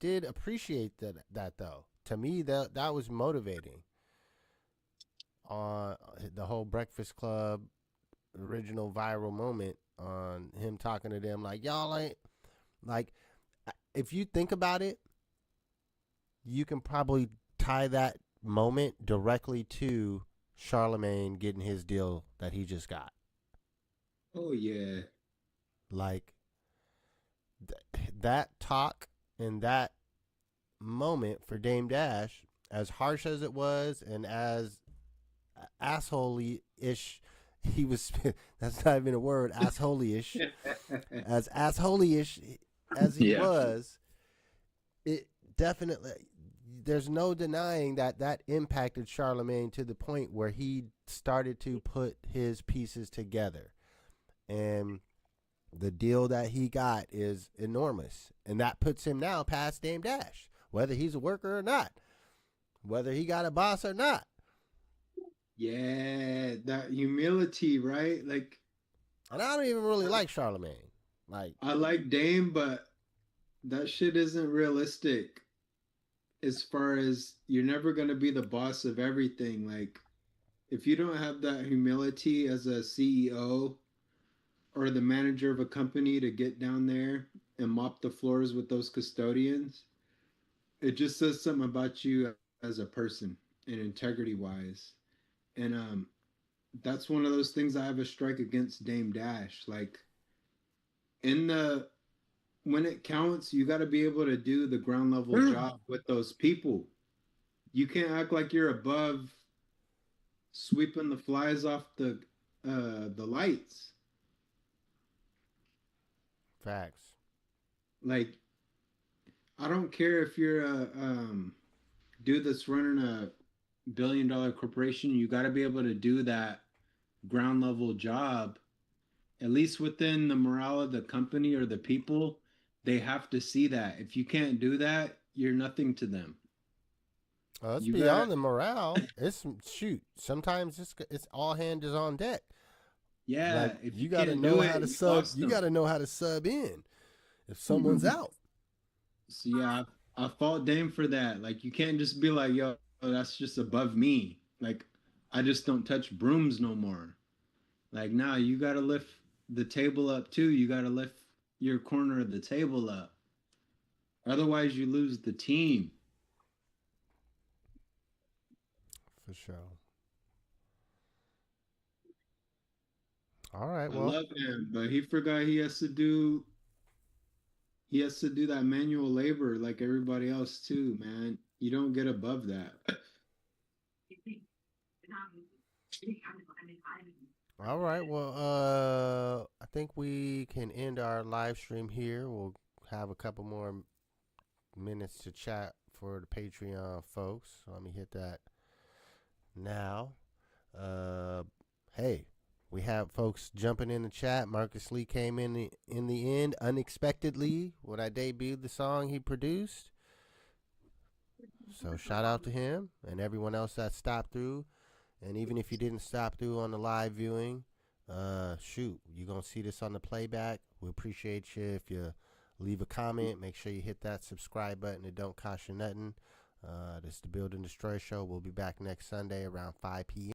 [SPEAKER 1] did appreciate that though. To me, that was motivating. On the whole Breakfast Club original viral moment on him talking to them like, y'all ain't, like, if you think about it, you can probably tie that moment directly to Charlemagne getting his deal that he just got.
[SPEAKER 5] Oh yeah.
[SPEAKER 1] Like that talk and that moment for Dame Dash, as harsh as it was and as asshole-ish he was, that's not even a word, assholey-ish. As assholey-ish as he was, it definitely, there's no denying that that impacted Charlemagne to the point where he started to put his pieces together. And the deal that he got is enormous. And that puts him now past Dame Dash, whether he's a worker or not, whether he got a boss or not.
[SPEAKER 5] Yeah, that humility, right? Like,
[SPEAKER 1] and I don't even really like Charlemagne. Like,
[SPEAKER 5] I like Dame, but that shit isn't realistic. As far as you're never gonna be the boss of everything. Like, if you don't have that humility as a CEO or the manager of a company to get down there and mop the floors with those custodians, it just says something about you as a person and integrity wise. And that's one of those things I have a strike against Dame Dash. Like, in the when it counts, you got to be able to do the ground level job with those people. You can't act like you're above sweeping the flies off the lights.
[SPEAKER 1] Facts.
[SPEAKER 5] Like, I don't care if you're a dude that's running a billion-dollar corporation. You got to be able to do that ground level job, at least within the morale of the company or the people. They have to see that. If you can't do that, you're nothing to them.
[SPEAKER 1] It's beyond the morale. It's shoot. Sometimes it's all hands is on deck.
[SPEAKER 5] Yeah,
[SPEAKER 1] like,
[SPEAKER 5] if
[SPEAKER 1] you got to know how to sub. You got to know how to sub in if someone's out.
[SPEAKER 5] So yeah, I fault Dame for that. Like, you can't just be like, yo, that's just above me. Like, I just don't touch brooms no more. Like, nah, you got to lift the table up too. You got to lift your corner of the table up. Otherwise, you lose the team.
[SPEAKER 1] For sure. All right.
[SPEAKER 5] I
[SPEAKER 1] Well,
[SPEAKER 5] love him, but he forgot he has to do that manual labor like everybody else too, man. You don't get above that.
[SPEAKER 1] all right. Well, I think we can end our live stream here. We'll have a couple more minutes to chat for the Patreon folks. So let me hit that now. Hey, we have folks jumping in the chat. Marcus Lee came in the end unexpectedly when I debuted the song he produced. So shout out to him and everyone else that stopped through. And even if you didn't stop through on the live viewing, shoot, you're going to see this on the playback. We appreciate you if you leave a comment. Make sure you hit that subscribe button. It don't cost you nothing. This is the Build and Destroy Show. We'll be back next Sunday around 5 p.m.